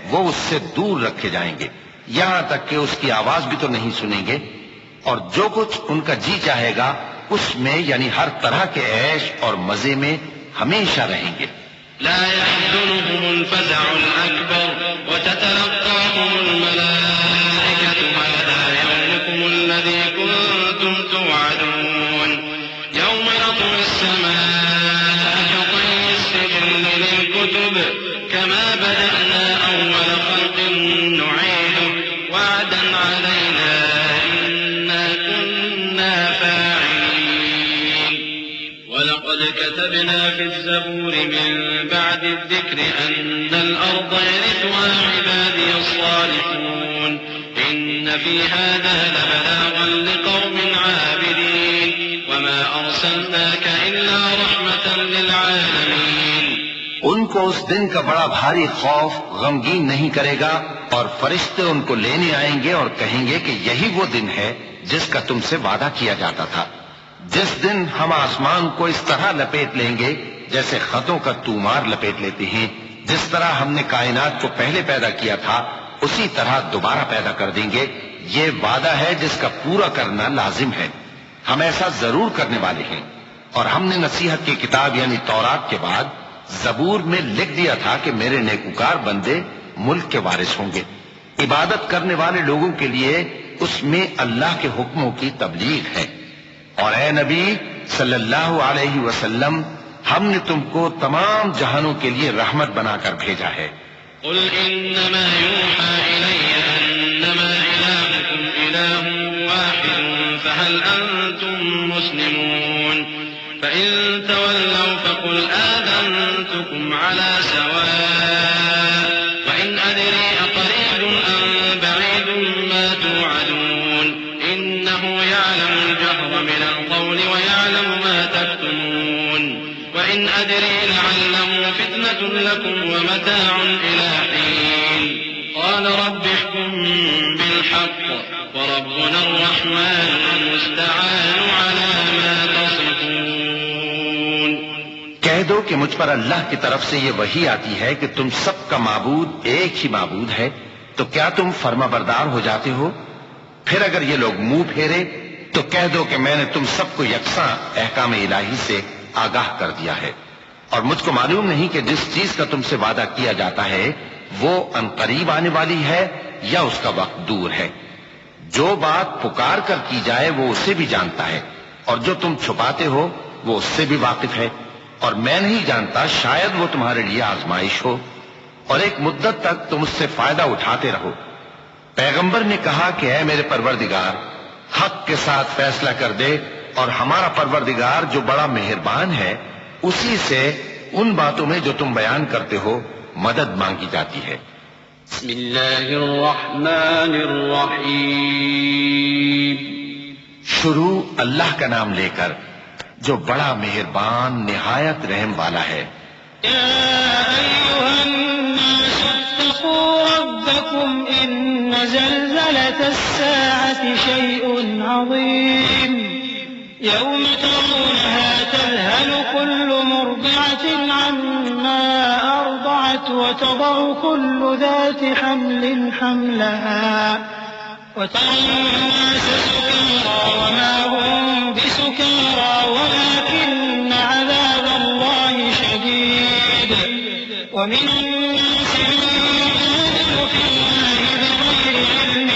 Speaker 1: وہ اس سے دور رکھے جائیں گے، یہاں تک کہ اس کی آواز بھی تو نہیں سنیں گے، اور جو کچھ ان کا جی چاہے گا اس میں یعنی ہر طرح کے عیش اور مزے میں ہمیشہ رہیں گے۔
Speaker 2: لا يحزنهم الفزع الأكبر وتتلقاهم الملائكة هذا يومكم الذي كنتم توعدون يوم نطوي السماء كطي السجل للكتب كما بدأنا أول خلق نعيده وعدا علينا إنا كنا فاعلين ولقد كتبنا في الزبور من بعد الذكر أن الأرض يرثها عبادي الصالحون إن في هذا لبلاغا لقوم عابدين وما أرسلناك إلا رحمة للعالمين۔
Speaker 1: ان کو اس دن کا بڑا بھاری خوف غمگین نہیں کرے گا، اور فرشتے ان کو لینے آئیں گے اور کہیں گے کہ یہی وہ دن ہے جس کا تم سے وعدہ کیا جاتا تھا، جس دن ہم آسمان کو اس طرح لپیٹ لیں گے جیسے خطوں کا تومار لپیٹ لیتے ہیں، جس طرح ہم نے کائنات کو پہلے پیدا کیا تھا اسی طرح دوبارہ پیدا کر دیں گے۔ یہ وعدہ ہے جس کا پورا کرنا لازم ہے، ہم ایسا ضرور کرنے والے ہیں۔ اور ہم نے نصیحت کی کتاب یعنی تورات کے بعد زبور میں لکھ دیا تھا کہ میرے نیکوکار بندے ملک کے وارث ہوں گے۔ عبادت کرنے والے لوگوں کے لیے اس میں اللہ کے حکموں کی تبلیغ ہے۔ اور اے نبی صلی اللہ علیہ وسلم، ہم نے تم کو تمام جہانوں کے لیے رحمت بنا کر بھیجا ہے۔
Speaker 2: قل انما يوحى الي انما الهكم اله واحد فهل انتم مسلمون فان تولوا فقل آذنتكم على سواء وان ادري اقريب ام بعيد ما توعدون انه يعلم الجهر من القول ويعلم ما تكتمون وإن أدري لعله فتنة لكم ومتاع إلى حين قال رب احكم بالحق وربنا الرحمن المستعان على ما تصفون۔
Speaker 1: کہہ دو کہ مجھ پر اللہ کی طرف سے یہ وحی آتی ہے کہ تم سب کا معبود ایک ہی معبود ہے، تو کیا تم فرما بردار ہو جاتے ہو؟ پھر اگر یہ لوگ منہ پھیرے تو کہہ دو کہ میں نے تم سب کو یکساں احکام الہی سے آگاہ کر دیا ہے، اور مجھ کو معلوم نہیں کہ جس چیز کا تم سے وعدہ کیا جاتا ہے وہ عنقریب آنے والی ہے یا اس کا وقت دور ہے۔ جو بات پکار کر کی جائے وہ اسے بھی جانتا ہے، اور جو تم چھپاتے ہو وہ اس سے بھی واقف ہے، اور میں نہیں جانتا شاید وہ تمہارے لیے آزمائش ہو، اور ایک مدت تک تم اس سے فائدہ اٹھاتے رہو۔ پیغمبر نے کہا کہ اے میرے پروردگار، حق کے ساتھ فیصلہ کر دے، اور ہمارا پروردگار جو بڑا مہربان ہے اسی سے ان باتوں میں جو تم بیان کرتے ہو مدد مانگی جاتی ہے۔
Speaker 2: بسم اللہ الرحمن الرحیم۔
Speaker 1: شروع اللہ کا نام لے کر جو بڑا مہربان نہایت رحم والا ہے۔
Speaker 3: یا ایھا الناس اتقوا ربکم ان زلزلة الساعة شیء عظیم يوم ترونها تذهل كل مرضعة عما أرضعت وتضع كل ذات حمل حملها وترى الناس سكارى وما هم بسكارى ولكن عذاب الله شديد ومن الناس من يجادل في الله بغير علم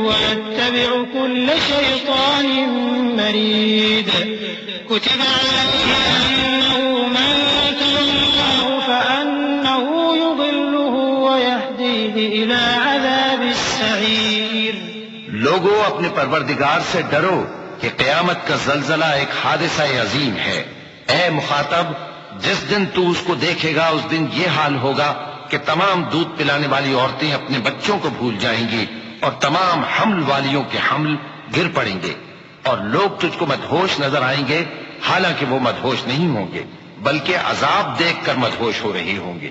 Speaker 3: ويتبع كل شيطان مريد كتب عليه أنه من تولاه فأنه يضله ويهديه إلى عذاب السعير۔
Speaker 1: لوگو اپنے پروردگار سے ڈرو کہ قیامت کا زلزلہ ایک حادثہ عظیم ہے۔ اے مخاطب، جس دن تو اس کو دیکھے گا اس دن یہ حال ہوگا کہ تمام دودھ پلانے والی عورتیں اپنے بچوں کو بھول جائیں گی، اور تمام حمل والیوں کے حمل گر پڑیں گے، اور لوگ تجھ کو مدہوش نظر آئیں گے، حالانکہ وہ مدہوش نہیں ہوں گے بلکہ عذاب دیکھ کر مدہوش ہو رہے ہوں گے۔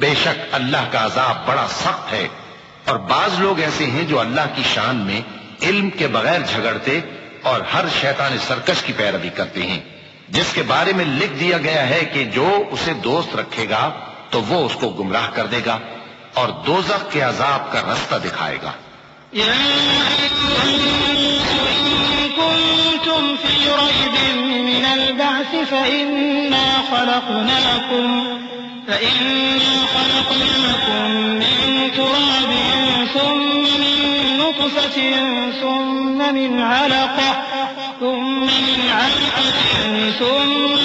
Speaker 1: بے شک اللہ کا عذاب بڑا سخت ہے۔ اور بعض لوگ ایسے ہیں جو اللہ کی شان میں علم کے بغیر جھگڑتے اور ہر شیطان سرکش کی پیروی کرتے ہیں، جس کے بارے میں لکھ دیا گیا ہے کہ جو اسے دوست رکھے گا تو وہ اس کو گمراہ کر دے گا اور دوزخ کے عذاب کا رستہ دکھائے گا۔
Speaker 3: يا أيها الناس إن كنتم في ريب من البعث فإنا خلقناكم من تراب ثم من نطفة ثم من علقة ثم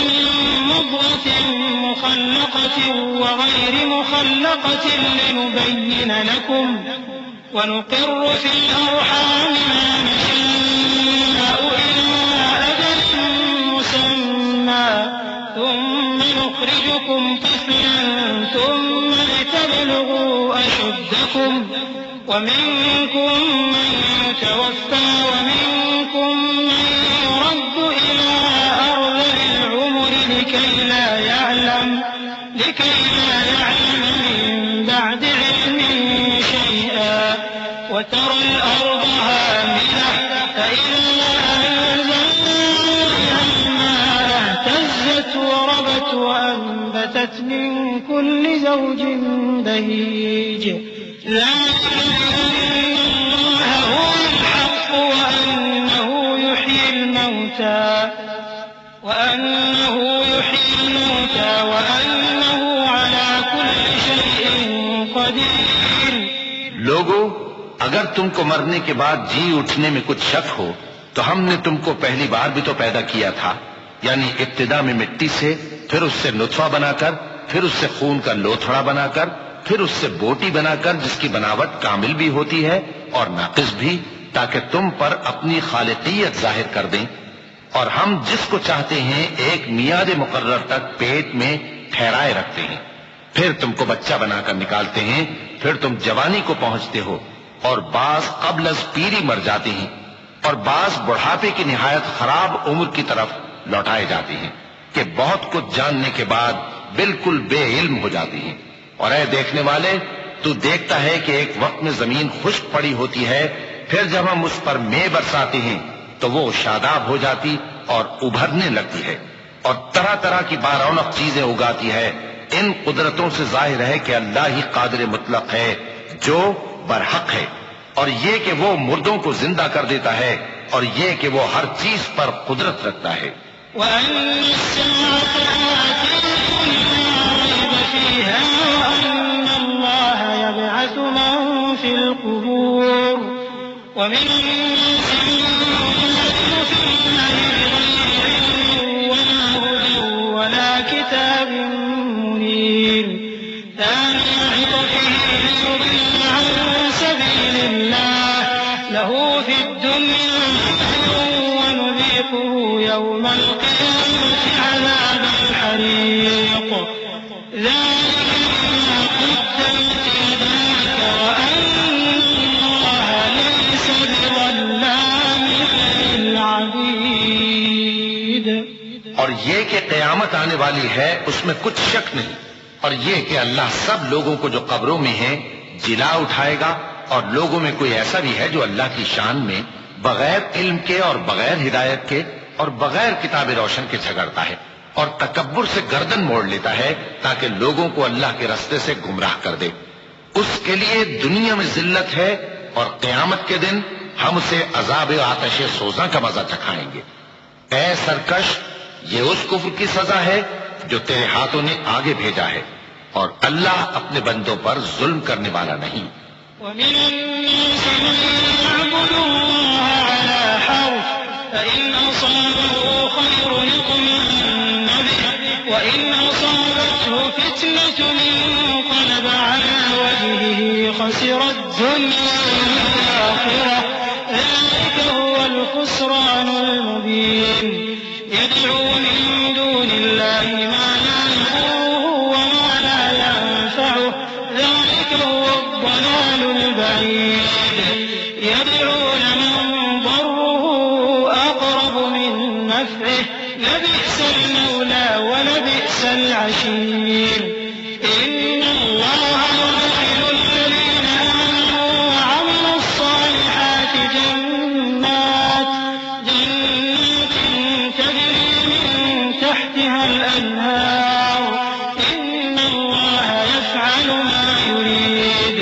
Speaker 3: من مضغة مخلقة وغير مخلقة لنبين لكم ونقر في الأرحام ما نشاء إلى أجل مسمى ثم نخرجكم طفلا ثم لتبلغوا أشدكم ومنكم من يتوفى ومنكم من يرد إلى أرذل العمر لكي لا يعلم من بعد علم شيئا وترى الأرض هامدة فإذا أنزلنا الماء اهتزت وربت وأنبتت من كل زوج بهيج ذلك بأن الله هو الحق وأنه يحيي الموتى وأنه على كل شيء قدير.
Speaker 1: لوگو، اگر تم کو مرنے کے بعد جی اٹھنے میں کچھ شک ہو تو ہم نے تم کو پہلی بار بھی تو پیدا کیا تھا، یعنی ابتدا میں مٹی سے، پھر اس سے نطفہ بنا کر، پھر اس سے خون کا لوتھڑا بنا کر، پھر اس سے بوٹی بنا کر جس کی بناوٹ کامل بھی ہوتی ہے اور ناقص بھی، تاکہ تم پر اپنی خالقیت ظاہر کر دیں. اور ہم جس کو چاہتے ہیں ایک میعاد مقرر تک پیٹ میں ٹھہرائے رکھتے ہیں، پھر تم کو بچہ بنا کر نکالتے ہیں، پھر تم جوانی کو پہنچتے ہو، اور بعض قبل از پیری مر جاتے ہیں، اور بعض بڑھاپے کی نہایت خراب عمر کی طرف لوٹائے جاتے ہیں کہ بہت کچھ جاننے کے بعد بالکل بے علم ہو جاتے ہیں. اور اے دیکھنے والے، تو دیکھتا ہے کہ ایک وقت میں زمین خشک پڑی ہوتی ہے، پھر جب ہم اس پر مے برساتے ہیں تو وہ شاداب ہو جاتی اور ابھرنے لگتی ہے اور طرح طرح کی بارونق چیزیں اگاتی ہے. ان قدرتوں سے ظاہر ہے کہ اللہ ہی قادر مطلق ہے جو برحق ہے، اور یہ کہ وہ مردوں کو زندہ کر دیتا ہے، اور یہ کہ وہ ہر چیز پر قدرت رکھتا ہے.
Speaker 3: وأن الساعة آتية لا ريب فيها وأن الله يبعث من في القبور ومن الناس من يجادل في الله بغير علم ولا هدى ولا كتاب منير ثاني عطفه ليضل عن سبيل الله له في الدنيا ونذيقه يوم القيامة عذاب الحريق ذلك بما قدمت يداك وأن الله ليس بظلام للعبيد.
Speaker 1: اور یہ کہ قیامت آنے والی ہے اس میں کچھ شک نہیں، اور یہ کہ اللہ سب لوگوں کو جو قبروں میں ہیں جلا اٹھائے گا، اور لوگوں میں کوئی ایسا بھی ہے جو اللہ کی شان میں بغیر علم کے اور بغیر ہدایت کے اور بغیر کتاب روشن کے جھگڑتا ہے اور تکبر سے گردن موڑ لیتا ہے تاکہ لوگوں کو اللہ کے رستے سے گمراہ کر دے. اس کے لیے دنیا میں ذلت ہے، اور قیامت کے دن ہم اسے عذاب آتش سوزاں کا مزہ چکھائیں گے. اے سرکش، یہ اس کفر کی سزا ہے جو تیرے ہاتھوں نے آگے بھیجا ہے، اور اللہ اپنے بندوں پر ظلم کرنے والا نہیں.
Speaker 3: ومن الناس من يعبد الله على حرف فإن أصابه خير اطمأن به وإن أصابته فتنة انقلب على وجهه خسر الدنيا والآخرة ذلك هو الخسران المبين. يدعو من دون الله ما لا يضره وما لا ينفعه ذلك هو الضلال البعيد. يدعو لمن ضره أقرب من نفعه لبئس المولى ولبئس العشير. إن الله يدخل الذين آمنوا وعملوا الصالحات جنات تجري من تحتها الأنهار إن الله يفعل ما يريد.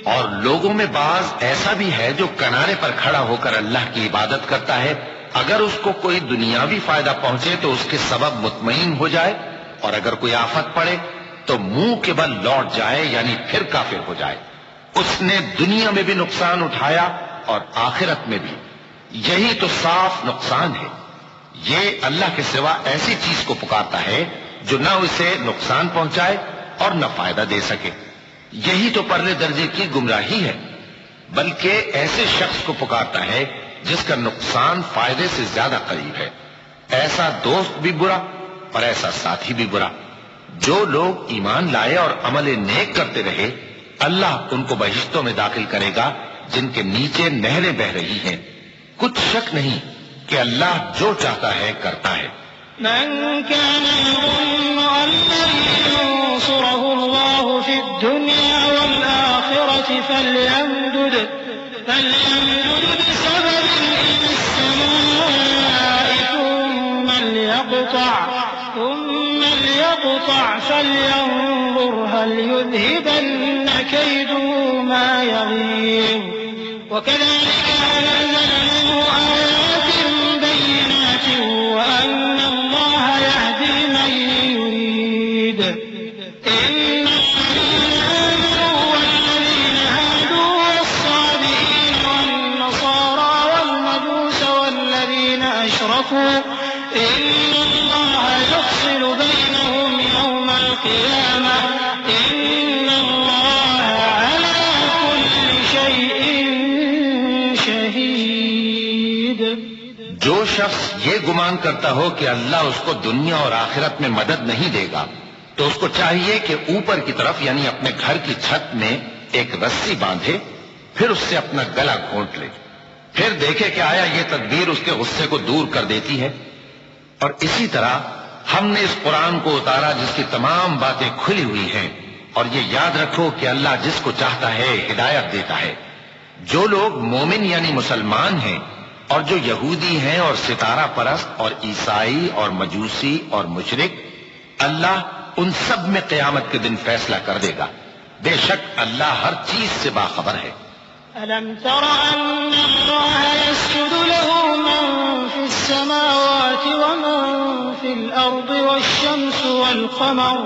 Speaker 1: اور لوگوں لوگوں میں بعض ایسا بھی ہے جو کنارے پر کھڑا ہو کر اللہ کی عبادت کرتا ہے، اگر اس کو کوئی دنیاوی فائدہ پہنچے تو اس کے سبب مطمئن ہو جائے، اور اگر کوئی آفت پڑے تو منہ کے بل لوٹ جائے، یعنی پھر کافر ہو جائے۔ اس نے دنیا میں بھی نقصان اٹھایا اور آخرت میں بھی، یہی تو صاف نقصان ہے۔ یہ اللہ کے سوا ایسی چیز کو پکارتا ہے جو نہ اسے نقصان پہنچائے اور نہ فائدہ دے سکے، یہی تو پرلے درجے کی گمراہی ہے۔ بلکہ ایسے شخص کو پکارتا ہے جس کا نقصان فائدے سے زیادہ قریب ہے، ایسا دوست بھی برا اور ایسا ساتھی بھی برا۔ جو لوگ ایمان لائے اور عمل نیک کرتے رہے، اللہ ان کو بہشتوں میں داخل کرے گا جن کے نیچے نہریں بہ رہی ہیں۔ کچھ شک نہیں کہ اللہ جو چاہتا ہے کرتا ہے۔
Speaker 3: من كان يظن أن لن ينصره الله في الدنيا والآخرة فليمدد بسبب إلى السماء ثم ليقطع فلينظر هل يذهبن كيده ما يغيظ وكذلك أنزلناه آيات بينات وأن الله يهدي من يريد إن الذين آمنوا والذين هادوا والصابئين والنصارى والمجوس والذين أشركوا إن الله يفصل بينهم يوم القيامة إن الله على كل شيء شهيد۔
Speaker 1: جو شخص یہ گمان کرتا ہو کہ اللہ اس کو دنیا اور آخرت میں مدد نہیں دے گا تو اس کو چاہیے کہ اوپر کی طرف یعنی اپنے گھر کی چھت میں ایک رسی باندھے، پھر اس سے اپنا گلا گھونٹ لے، پھر دیکھے کہ آیا یہ تدبیر اس کے غصے کو دور کر دیتی ہے۔ اور اسی طرح ہم نے اس قرآن کو اتارا جس کی تمام باتیں کھلی ہوئی ہیں، اور یہ یاد رکھو کہ اللہ جس کو چاہتا ہے ہدایت دیتا ہے۔ جو لوگ مومن یعنی مسلمان ہیں اور جو یہودی ہیں اور ستارہ پرست اور عیسائی اور مجوسی اور مشرک، اللہ ان سب میں قیامت کے دن فیصلہ کر دے گا۔ بے شک اللہ ہر چیز سے باخبر ہے۔
Speaker 3: ألم تر أن الله يسجد له من في السماوات ومن في الأرض والشمس والقمر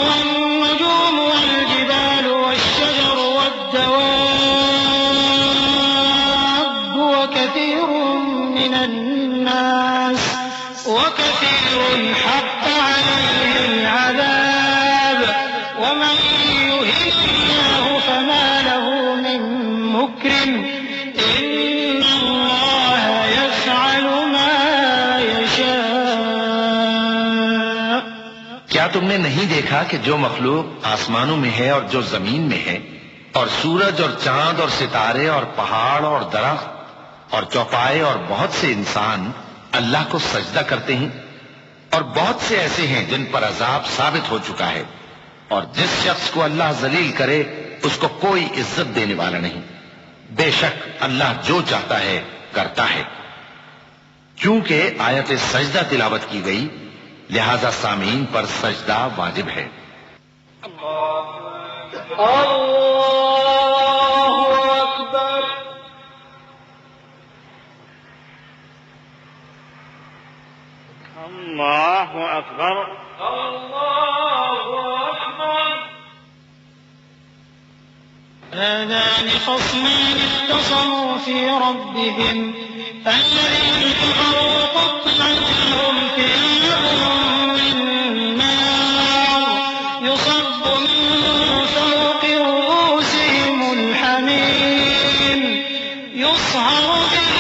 Speaker 3: والنجوم والجبال والشجر والدواب وكثير حق عليه العذاب ومن يهن الله فما له من مكرم إن الله يفعل ما يشاء۔
Speaker 1: کیا تم نے نہیں دیکھا کہ جو مخلوق آسمانوں میں ہے اور جو زمین میں ہے، اور سورج اور چاند اور ستارے اور پہاڑ اور درخت اور چوپائے اور بہت سے انسان اللہ کو سجدہ کرتے ہیں، اور بہت سے ایسے ہیں جن پر عذاب ثابت ہو چکا ہے، اور جس شخص کو اللہ ذلیل کرے اس کو کوئی عزت دینے والا نہیں۔ بے شک اللہ جو چاہتا ہے کرتا ہے۔ کیونکہ آیت سجدہ تلاوت کی گئی لہذا سامعین پر سجدہ واجب ہے۔
Speaker 3: الله أكبر الله أكبر هذان خصمان اختصموا في ربهم الذين كفروا قطعت لهم ثياب من نار يصب من فوق رؤوسهم الحميم يصهر به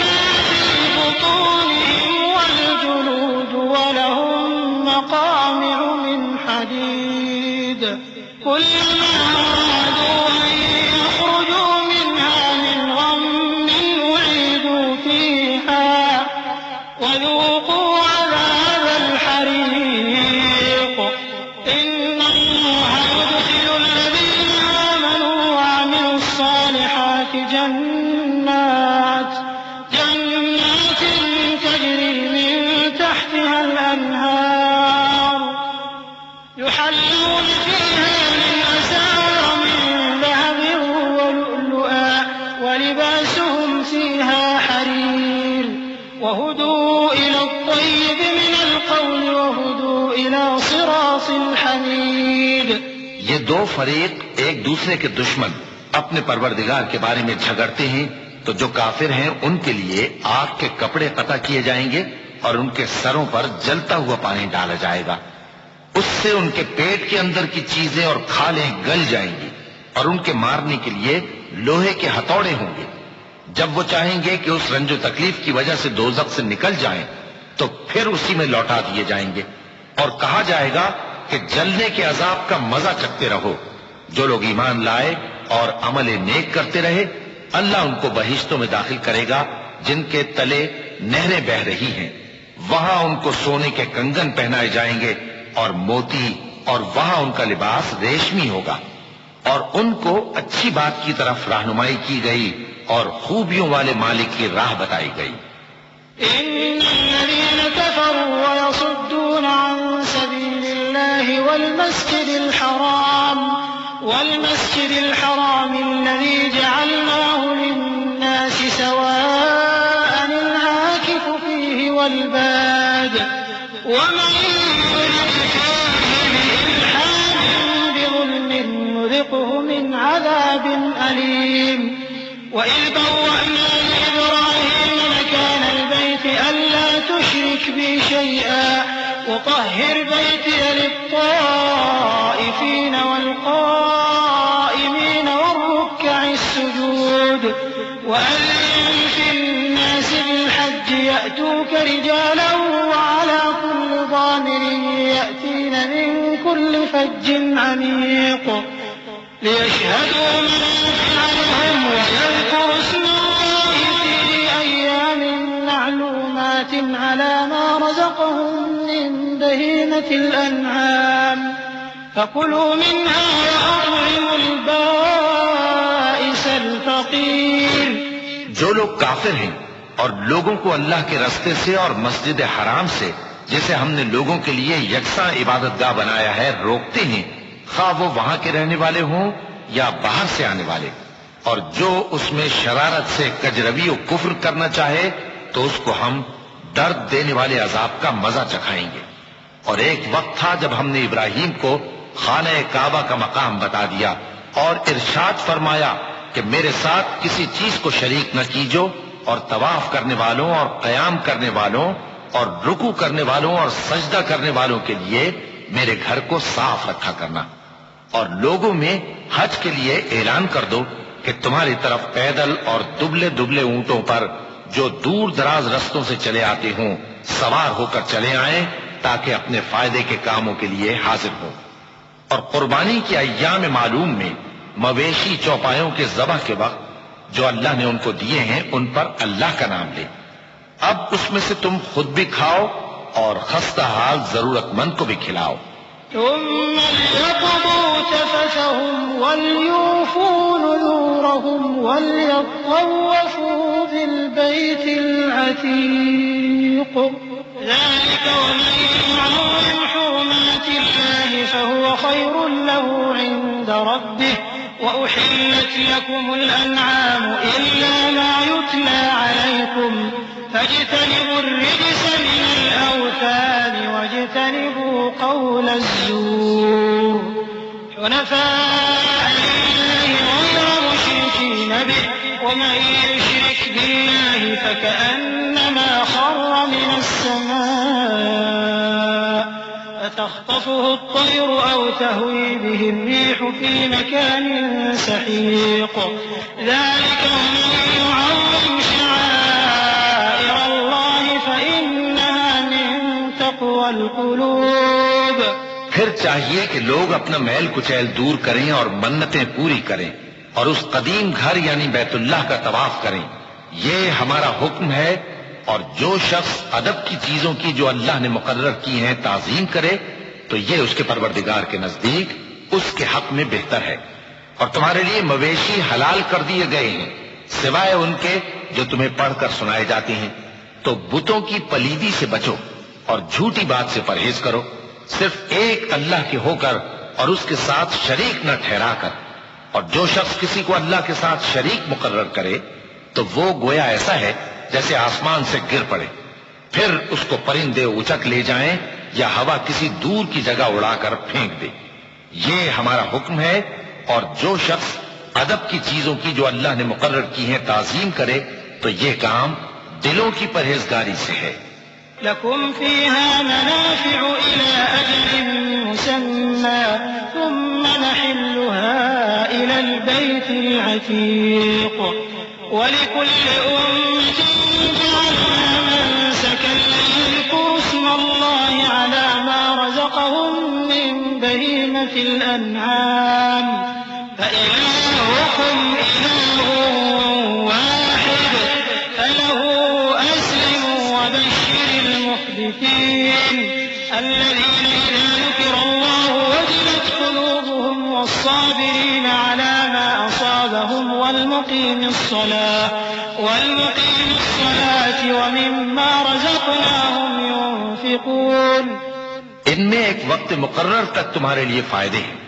Speaker 3: ما في بطونهم والجلود ولهم مقامع من حديد كلما أرادوا أن يخرجوا منها من غم أعيدوا فيها وذوقوا عذاب الحريق إن الله يدخل الذين آمنوا وعملوا الصالحات جنات تجري من تحتها الأنهار يحلون فيها من أساور
Speaker 1: یہ دو فریق ایک دوسرے کے دشمن اپنے پروردگار کے بارے میں جھگڑتے ہیں، تو جو کافر ہیں ان کے لیے آگ کے کپڑے قطع کیے جائیں گے اور ان کے سروں پر جلتا ہوا پانی ڈالا جائے گا، اس سے ان کے پیٹ کے اندر کی چیزیں اور کھالیں گل جائیں گی، اور ان کے مارنے کے لیے لوہے کے ہتھوڑے ہوں گے۔ جب وہ چاہیں گے کہ اس رنج و تکلیف کی وجہ سے دوزخ سے نکل جائیں تو پھر اسی میں لوٹا دیے جائیں گے، اور کہا جائے گا کہ جلنے کے عذاب کا مزہ چکھتے رہو۔ جو لوگ ایمان لائے اور عمل نیک کرتے رہے، اللہ ان کو بہشتوں میں داخل کرے گا جن کے تلے نہریں بہ رہی ہیں، وہاں ان کو سونے کے کنگن پہنائے جائیں گے اور موتی، اور وہاں ان کا لباس ریشمی ہوگا، اور ان کو اچھی بات کی طرف رہنمائی کی گئی اور خوبیوں والے مالک کی راہ بتائی گئی۔
Speaker 3: إن الذين كفروا ويصدون عن سبيل الله والمسجد الحرام الذي جعلناه للناس سواء العاكف فيه والباد ومن يرد فيه بإلحاد بظلم نذقه من عذاب أليم وإذ بوأنا لإبراهيم مكان البيت ألا تشرك بي شيئا وطهر بيتي للطائفين والقائمين والركع السجود وأذن في الناس بالحج يأتوك رجالا وعلى كل ضامر يأتين من كل فج عميق ليشهدوا منافع لهم ويذكروا اسم الله في أيام معلومات على ما رزقهم من بهيمة الأنعام فكلوا منها وأطعموا البائس الفقير۔
Speaker 1: جو لوگ کافر ہیں اور لوگوں کو اللہ کے رستے سے اور مسجد حرام سے جسے ہم نے لوگوں کے لیے یکساں عبادت گاہ بنایا ہے روکتے ہیں، خواہ وہ وہاں کے رہنے والے ہوں یا باہر سے آنے والے، اور جو اس میں شرارت سے کجروی و کفر کرنا چاہے تو اس کو ہم درد دینے والے عذاب کا مزہ چکھائیں گے۔ اور ایک وقت تھا جب ہم نے ابراہیم کو خانہ کعبہ کا مقام بتا دیا اور ارشاد فرمایا کہ میرے ساتھ کسی چیز کو شریک نہ کیجو، اور طواف کرنے والوں اور قیام کرنے والوں اور رکوع کرنے والوں اور سجدہ کرنے والوں کے لیے میرے گھر کو صاف رکھا کرنا، اور لوگوں میں حج کے لیے اعلان کر دو کہ تمہاری طرف پیدل اور دبلے دبلے اونٹوں پر جو دور دراز رستوں سے چلے آتے ہوں سوار ہو کر چلے آئیں تاکہ اپنے فائدے کے کاموں کے لیے حاضر ہو۔ اور قربانی کے ایام معلوم میں مویشی چوپایوں کے ذبح کے وقت جو اللہ نے ان کو دیے ہیں ان پر اللہ کا نام لے۔ اب اس میں سے تم خود بھی کھاؤ اور خستہ حال ضرورت مند کو بھی کھلاؤ۔
Speaker 3: ثم ليقضوا تفثهم وليوفوا نذورهم وليطوفوا بالبيت العتيق ذلك ومن يعظم حرمات الله فهو خير له عند ربه وأحلت لكم الأنعام إلا ما يتلى عليكم فاجتنبوا الرجس من الأوثان واجتنبوا قول الزور حنفاء لله غير مشركين به ومن يشرك بالله فكأنما خر من السماء فتخطفه الطير أو تهوي به الريح في مكان سحيق ذلك ومن يعظم شعائر الله فإنها من تقوى القلوب۔
Speaker 1: پھر چاہیے کہ لوگ اپنا میل کچیل دور کریں اور منتیں پوری کریں اور اس قدیم گھر یعنی بیت اللہ کا طواف کریں، یہ ہمارا حکم ہے۔ اور جو شخص ادب کی چیزوں کی جو اللہ نے مقرر کی ہیں تعظیم کرے تو یہ اس کے پروردگار کے نزدیک اس کے حق میں بہتر ہے۔ اور تمہارے لیے مویشی حلال کر دیے گئے ہیں سوائے ان کے جو تمہیں پڑھ کر سنائے جاتے ہیں، تو بتوں کی پلیدی سے بچو اور جھوٹی بات سے پرہیز کرو، صرف ایک اللہ کے ہو کر اور اس کے ساتھ شریک نہ ٹھہرا کر۔ اور جو شخص کسی کو اللہ کے ساتھ شریک مقرر کرے تو وہ گویا ایسا ہے جیسے آسمان سے گر پڑے، پھر اس کو پرندے اچک لے جائیں یا ہوا کسی دور کی جگہ اڑا کر پھینک دے۔ یہ ہمارا حکم ہے، اور جو شخص ادب کی چیزوں کی جو اللہ نے مقرر کی ہیں تعظیم کرے تو یہ کام دلوں کی پرہیزگاری سے ہے۔
Speaker 3: لكم فيها منافع إلى أجل مسمى ثم نحلها إلى البيت العتيق ولكل أمة جعلنا منسكا ليذكروا اسم الله على ما رزقهم من بهيمة الأنعام فإلهكم إله واحد فله أسلموا وبشر المخبتين الذين إذا ذكر الله وجلت قلوبهم والصابرين على ما أصابهم والمقيم الصلاة ومما رزقناهم ينفقون۔
Speaker 1: ان میں ایک وقت مقرر تک تمہارے لیے فائدے ہیں،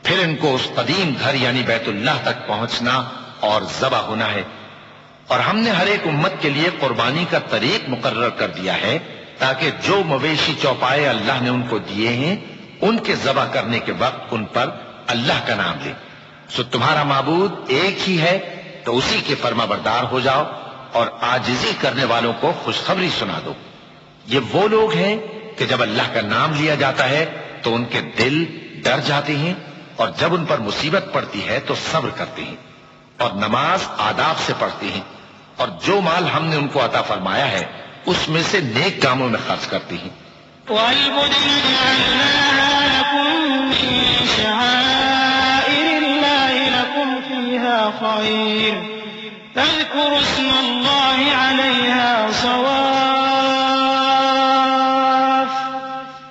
Speaker 1: پھر ان کو اس قدیم گھر یعنی بیت اللہ تک پہنچنا اور ذبح ہونا ہے، اور ہم نے ہر ایک امت کے لیے قربانی کا طریق مقرر کر دیا ہے تاکہ جو مویشی چوپائے اللہ نے ان کو دیے ہیں ان کے ذبح کرنے کے وقت ان پر اللہ کا نام لیں۔ سو تمہارا معبود ایک ہی ہے تو اسی کے فرما بردار ہو جاؤ اور عاجزی کرنے والوں کو خوشخبری سنا دو۔ یہ وہ لوگ ہیں کہ جب اللہ کا نام لیا جاتا ہے تو ان کے دل ڈر جاتے ہیں، اور جب ان پر مصیبت پڑتی ہے تو صبر کرتے ہیں، اور نماز آداب سے پڑھتے ہیں، اور جو مال ہم نے ان کو عطا فرمایا ہے اس میں سے نیک کاموں میں خرچ کرتے ہیں۔
Speaker 3: وَالْبُدْنَ جَعَلْنَاهَا لَكُم مِّن شَعَائِرِ اللَّهِ لَكُمْ فِيهَا خَيْرٌ فَاذْكُرُوا اسْمَ اللَّهِ عَلَيْهَا صَوَافَّ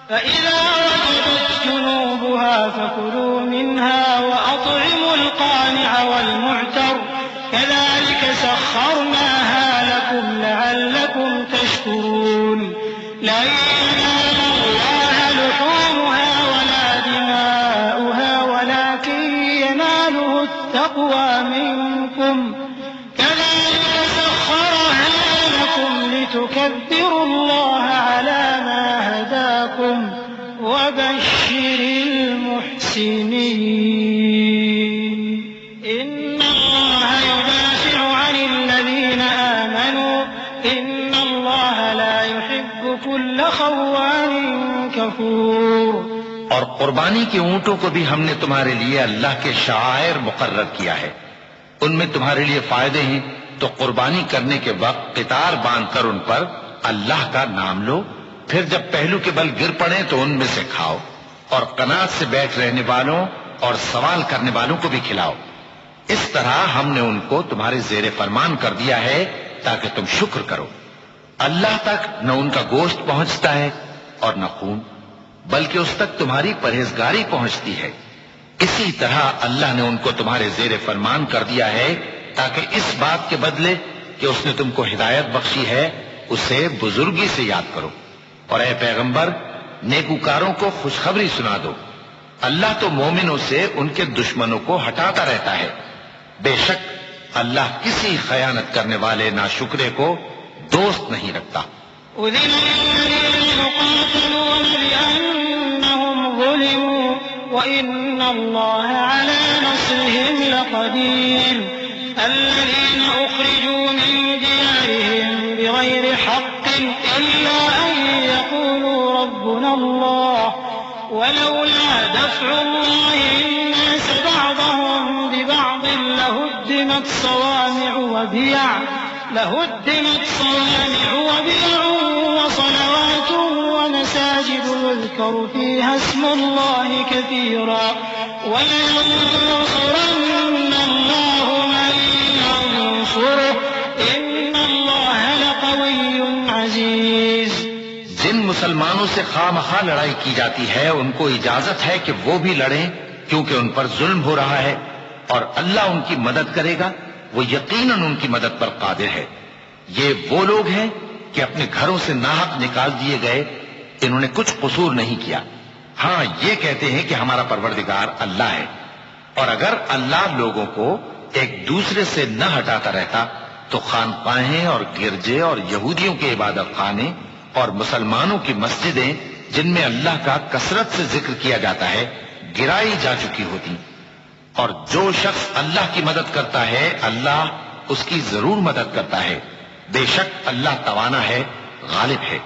Speaker 3: فَإِذَا وَجَبَتْ جُنُوبُهَا فَكُلُوا مِنْهَا وَأَطْعِمُوا الْقَانِعَ وَالْمُعْتَرَّ كَذَلِكَ سَخَّرْنَاهَا لَكُمْ لَعَلَّكُمْ تَشْكُرُونَ لَن يَنَالَ اللَّهَ لُحُومُهَا وَلَا دِمَاؤُهَا وَلَكِن يَنَالُهُ التَّقْوَىٰ مِنكُمْ كَذَلِكَ سَخَّرَهَا لَكُمْ لِتُكَبِّرُوا اللَّهَ عَلَىٰ مَا هَدَاكُمْ وَبَشِّرِ الْمُحْسِنِينَ۔ إِنَّ اللَّهَ يُدَافِعُ عَنِ الَّذِينَ آمَنُوا إِنَّ اللَّهَ لَا يُحِبُّ كُلَّ خَوَّانٍ كَفُورٍ۔
Speaker 1: اور قربانی کے اونٹوں کو بھی ہم نے تمہارے لیے اللہ کے شعائر مقرر کیا ہے، ان میں تمہارے لیے فائدے ہیں، تو قربانی کرنے کے وقت قطار باندھ کر ان پر اللہ کا نام لو، پھر جب پہلو کے بل گر پڑے تو ان میں سے کھاؤ، اور قناعت سے بیٹھ رہنے والوں اور سوال کرنے والوں کو بھی کھلاؤ۔ اس طرح ہم نے ان کو تمہارے زیر فرمان کر دیا ہے تاکہ تم شکر کرو۔ اللہ تک نہ ان کا گوشت پہنچتا ہے اور نہ خون، بلکہ اس تک تمہاری پرہیزگاری پہنچتی ہے۔ اسی طرح اللہ نے ان کو تمہارے زیر فرمان کر دیا ہے تاکہ اس بات کے بدلے کہ اس نے تم کو ہدایت بخشی ہے اسے بزرگی سے یاد کرو۔ اور اے پیغمبر، نیکوکاروں کو خوشخبری سنا دو، اللہ تو مومنوں سے ان کے دشمنوں کو ہٹاتا رہتا ہے، بے شک اللہ کسی خیانت کرنے والے ناشکرے کو دوست نہیں رکھتا۔
Speaker 3: أذن للذين يقاتلون بأنهم ظلموا وإن الله على نصرهم لقدير الذين أخرجوا من ديارهم بغير حق إلا أن يقولوا ربنا الله ولولا دفع الله الناس بعضهم ببعض لهدمت صوامع وبيع وصلوات ومساجد يذكر فيها اسم الله كثيرا ولينصرن الله من ينصره إن الله لقوي عزيز۔
Speaker 1: جن مسلمانوں سے خواہ مخواہ لڑائی کی جاتی ہے ان کو اجازت ہے کہ وہ بھی لڑیں، کیونکہ ان پر ظلم ہو رہا ہے، اور اللہ ان کی مدد کرے گا، وہ یقیناً ان کی مدد پر قادر ہے۔ یہ وہ لوگ ہیں کہ اپنے گھروں سے ناحق نکال دیے گئے، انہوں نے کچھ قصور نہیں کیا، ہاں یہ کہتے ہیں کہ ہمارا پروردگار اللہ ہے۔ اور اگر اللہ لوگوں کو ایک دوسرے سے نہ ہٹاتا رہتا تو خانقاہیں اور گرجے اور یہودیوں کے عبادت خانے اور مسلمانوں کی مسجدیں جن میں اللہ کا کثرت سے ذکر کیا جاتا ہے گرائی جا چکی ہوتی. اور جو شخص اللہ کی مدد کرتا ہے اللہ اس کی ضرور مدد کرتا ہے. بے شک اللہ توانا ہے، غالب ہے.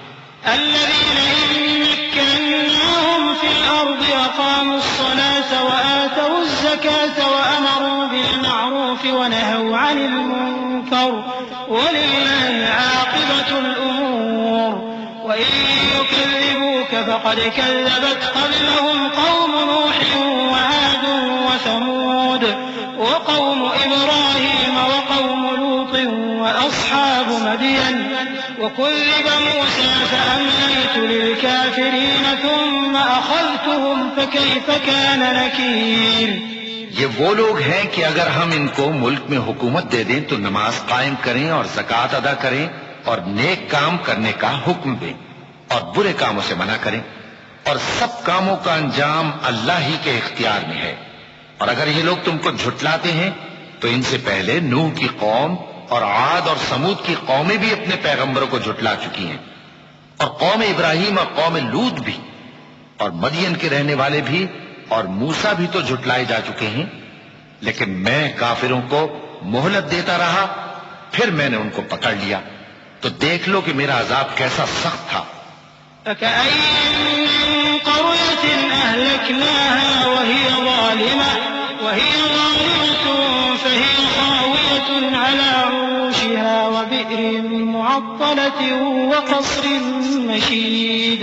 Speaker 3: الذين إن مكناهم في الأرض أقاموا الصلاة وآتوا الزكاة وأمروا بالمعروف ونهوا عن المنكر ولله عاقبة الأمور. وإن يكذبوك فقد كذبت قبلهم قوم نوح وعاد وثمود وقوم إبراهيم وقوم لوط وأصحاب مدين وكذب موسى فأمليت للكافرين ثم أخذتهم فكيف كان نكير.
Speaker 1: یہ وہ لوگ ہیں کہ اگر ہم ان کو ملک میں حکومت دے دیں تو نماز قائم کریں اور زکوٰۃ ادا کریں اور نیک کام کرنے کا حکم دیں اور برے کاموں سے منع کریں، اور سب کاموں کا انجام اللہ ہی کے اختیار میں ہے. اور اگر یہ لوگ تم کو جھٹلاتے ہیں تو ان سے پہلے نوح کی قوم اور عاد اور سمود کی قومیں بھی اپنے پیغمبروں کو جھٹلا چکی ہیں، اور قوم ابراہیم اور قوم لوط بھی، اور مدین کے رہنے والے بھی، اور موسیٰ بھی تو جھٹلائے جا چکے ہیں. لیکن میں کافروں کو مہلت دیتا رہا، پھر میں نے ان کو پکڑ لیا. تو دیکھ لو کہ میرا عذاب کیسا سخت تھا.
Speaker 3: فكأين من قرية أهلكناها وهي ظالمة فهي خاوية على عروشها وبئر معطلة وقصر مشيد.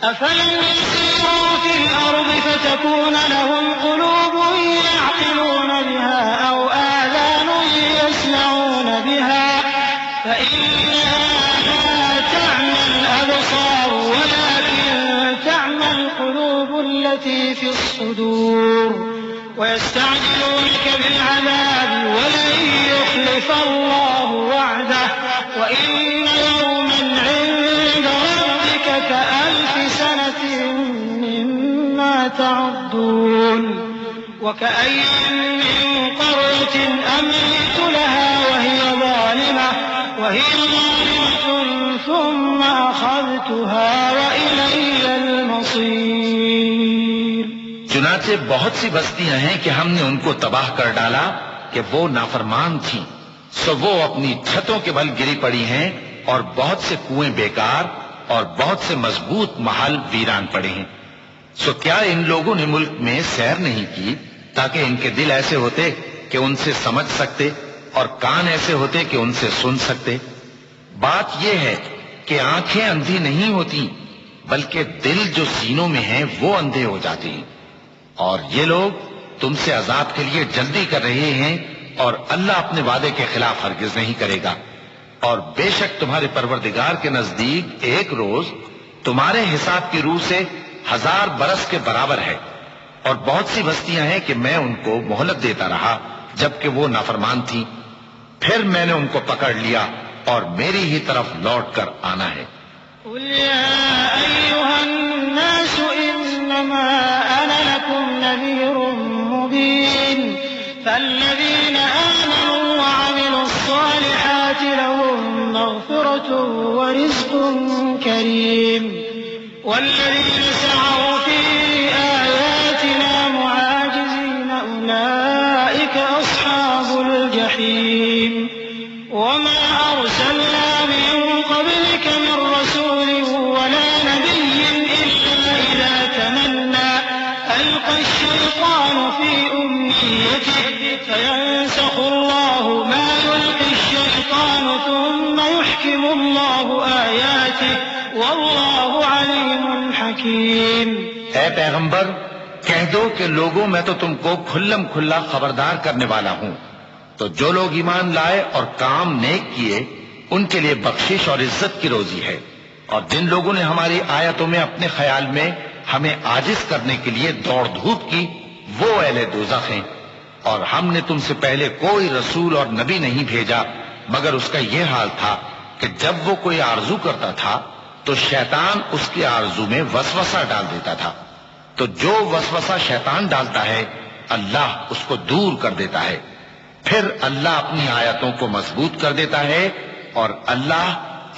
Speaker 3: أفلم يسيروا في الأرض فتكون لهم قلوب يعقلون بها أو آذان يسمعون بها فإنها لا تعمى الأبصار ولكن تعمى القلوب التي في الصدور. ويستعجلونك بالعذاب ولن يخلف الله وعده وإن يوما عند ربك كألف سنة مما تعدون. وكأين من قرية أمليت لها وهي ظالمة ثم أخذتها وإلي المصير.
Speaker 1: چنانچہ بہت سی بستیاں ہیں کہ ہم نے ان کو تباہ کر ڈالا کہ وہ نافرمان تھیں، سو وہ اپنی چھتوں کے بل گری پڑی ہیں، اور بہت سے کنویں بیکار اور بہت سے مضبوط محل ویران پڑے ہیں. سو کیا ان لوگوں نے ملک میں سیر نہیں کی تاکہ ان کے دل ایسے ہوتے کہ ان سے سمجھ سکتے اور کان ایسے ہوتے کہ ان سے سن سکتے؟ بات یہ ہے کہ آنکھیں اندھی نہیں ہوتی بلکہ دل جو سینوں میں ہیں وہ اندھے ہو جاتے ہیں. اور یہ لوگ تم سے عذاب کے لیے جلدی کر رہے ہیں اور اللہ اپنے وعدے کے خلاف ہرگز نہیں کرے گا. اور بے شک تمہارے پروردگار کے نزدیک ایک روز تمہارے حساب کی روح سے 1000 برس کے برابر ہے. اور بہت سی بستیاں ہیں کہ میں ان کو مہلت دیتا رہا جبکہ وہ نافرمان تھی، پھر میں نے ان کو پکڑ لیا اور میری ہی طرف لوٹ کر آنا ہے.
Speaker 3: قل يا أيها الناس إنما أنا لكم نذير مبين فالذين آمنوا وعملوا الصالحات لهم مغفرة ورزق كريم والذين سعوا في آياتنا معاجزين أولئك أصحاب الجحيم. وما أرسلنا من قبلك من رسول ولا نبي إلا إذا تمنى ألقى الشيطان في أمنيته فينسخ الله ما يلقي الشيطان ثم يحكم الله آياته والله عليم حكيم.
Speaker 1: اے پیغمبر کہہ دو کہ لوگوں میں تو تم کو کھلم کھلا خبردار کرنے والا ہوں، تو جو لوگ ایمان لائے اور کام نیک کیے ان کے لیے بخشش اور عزت کی روزی ہے. اور جن لوگوں نے ہماری آیتوں میں اپنے خیال میں ہمیں عاجز کرنے کے لیے دوڑ دھوپ کی وہ اہل دوزخ ہیں. اور ہم نے تم سے پہلے کوئی رسول اور نبی نہیں بھیجا مگر اس کا یہ حال تھا کہ جب وہ کوئی آرزو کرتا تھا تو شیطان اس کی آرزو میں وسوسہ ڈال دیتا تھا. تو جو وسوسہ شیطان ڈالتا ہے اللہ اس کو دور کر دیتا ہے، پھر اللہ اپنی آیتوں کو مضبوط کر دیتا ہے، اور اللہ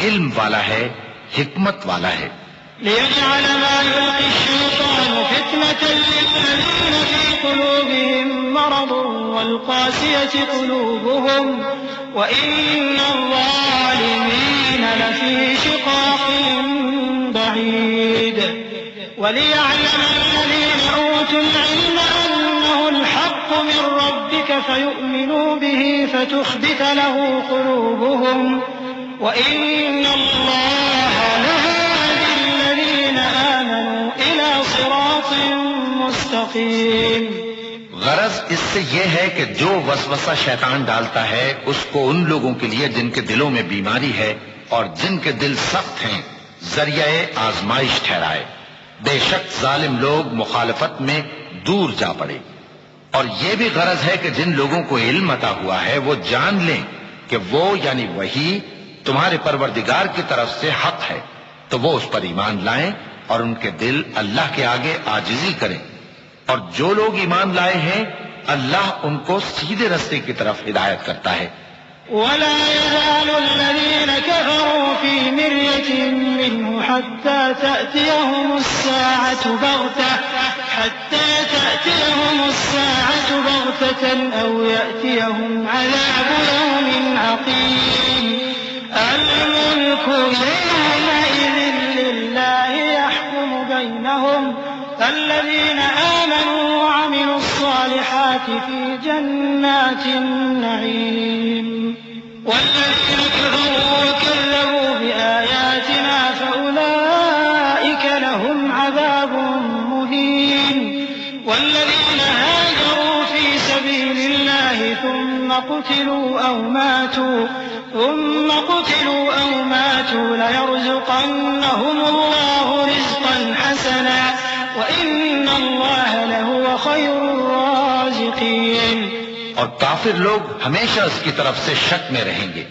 Speaker 1: علم والا ہے، حکمت والا ہے.
Speaker 3: ليجعل ما يلقي الشيطان فتنة للذين في قلوبهم مرض والقاسية قلوبهم وإن الظالمين لفي شقاق بعيد. وليعلم الذين أوتوا العلم أنه الحق من ربك فيؤمنوا به فتخبت له قلوبهم وإن الله لهادي الذين آمنوا إلى صراط مستقيم.
Speaker 1: غرض اس سے یہ ہے کہ جو وسوسہ شیطان ڈالتا ہے اس کو ان لوگوں کے لیے جن کے دلوں میں بیماری ہے اور جن کے دل سخت ہیں ذریعہ آزمائش ٹھہرائے. بے شک ظالم لوگ مخالفت میں دور جا پڑے. اور یہ بھی غرض ہے کہ جن لوگوں کو علم عطا ہوا ہے وہ جان لیں کہ وہ یعنی وہی تمہارے پروردگار کی طرف سے حق ہے، تو وہ اس پر ایمان لائیں اور ان کے دل اللہ کے آگے عاجزی کریں. اور جو لوگ ایمان لائے ہیں اللہ ان کو سیدھے رستے کی طرف ہدایت کرتا ہے.
Speaker 3: ولا يزال الذين كفروا في مرية منه حتى تأتيهم الساعة بغتة أو يأتيهم عذاب يوم عقيم. الملك يومئذ لله يحكم بينهم الذين آمنوا وعملوا الصالحات في جنات النعيم. والذين كفروا وكذبوا بآياتنا فأولئك لهم عذاب مهين. والذين هاجروا في سبيل الله ثم قتلوا أو ماتوا ليرزقنهم الله رزقا حسنا وإن الله لهو خير الرازقين.
Speaker 1: اور کافر لوگ ہمیشہ اس کی طرف سے شک میں رہیں گے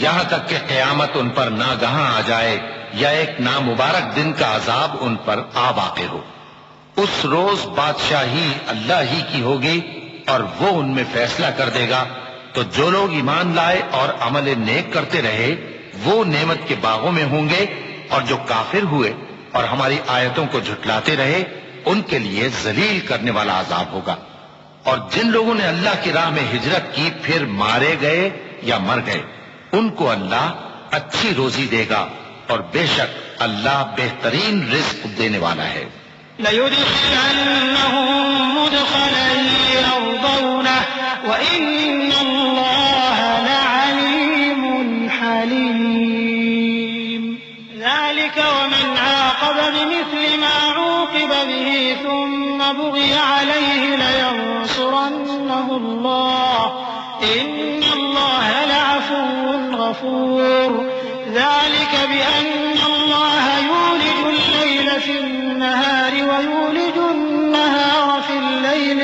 Speaker 1: یہاں تک کہ قیامت ان پر ناگہاں آ جائے یا ایک نامبارک دن کا عذاب ان پر آ واقع ہو. اس روز بادشاہی اللہ ہی کی ہوگی اور وہ ان میں فیصلہ کر دے گا. تو جو لوگ ایمان لائے اور عمل نیک کرتے رہے وہ نعمت کے باغوں میں ہوں گے، اور جو کافر ہوئے اور ہماری آیتوں کو جھٹلاتے رہے ان کے لیے ذلیل کرنے والا عذاب ہوگا. اور جن لوگوں نے اللہ کی راہ میں ہجرت کی پھر مارے گئے یا مر گئے ان کو اللہ اچھی روزی دے گا، اور بے شک اللہ بہترین رزق دینے والا ہے.
Speaker 3: لَيُدْخِلَنَّهُم مُّدْخَلًا يَرْضَوْنَهُ وَإِنَّ اللَّهَ لَعَلِيمٌ حَلِيمٌ. ذَلِكَ وَمَنْ عَاقَبَ بِمِثْلِ مَا عُوقِبَ بِهِ ثُمَّ بُغِيَ عَلَيْهِ لَيَنصُرَنَّهُ اللَّهُ إِنَّ اللَّهَ لَعَفُوٌّ غَفُورٌ. ذَلِكَ بِأَنَّ اللَّهَ يُولِجُ اللَّيْلَ فِي النَّهَارِ وَيُولِجُ النَّهَارَ فِي اللَّيْلِ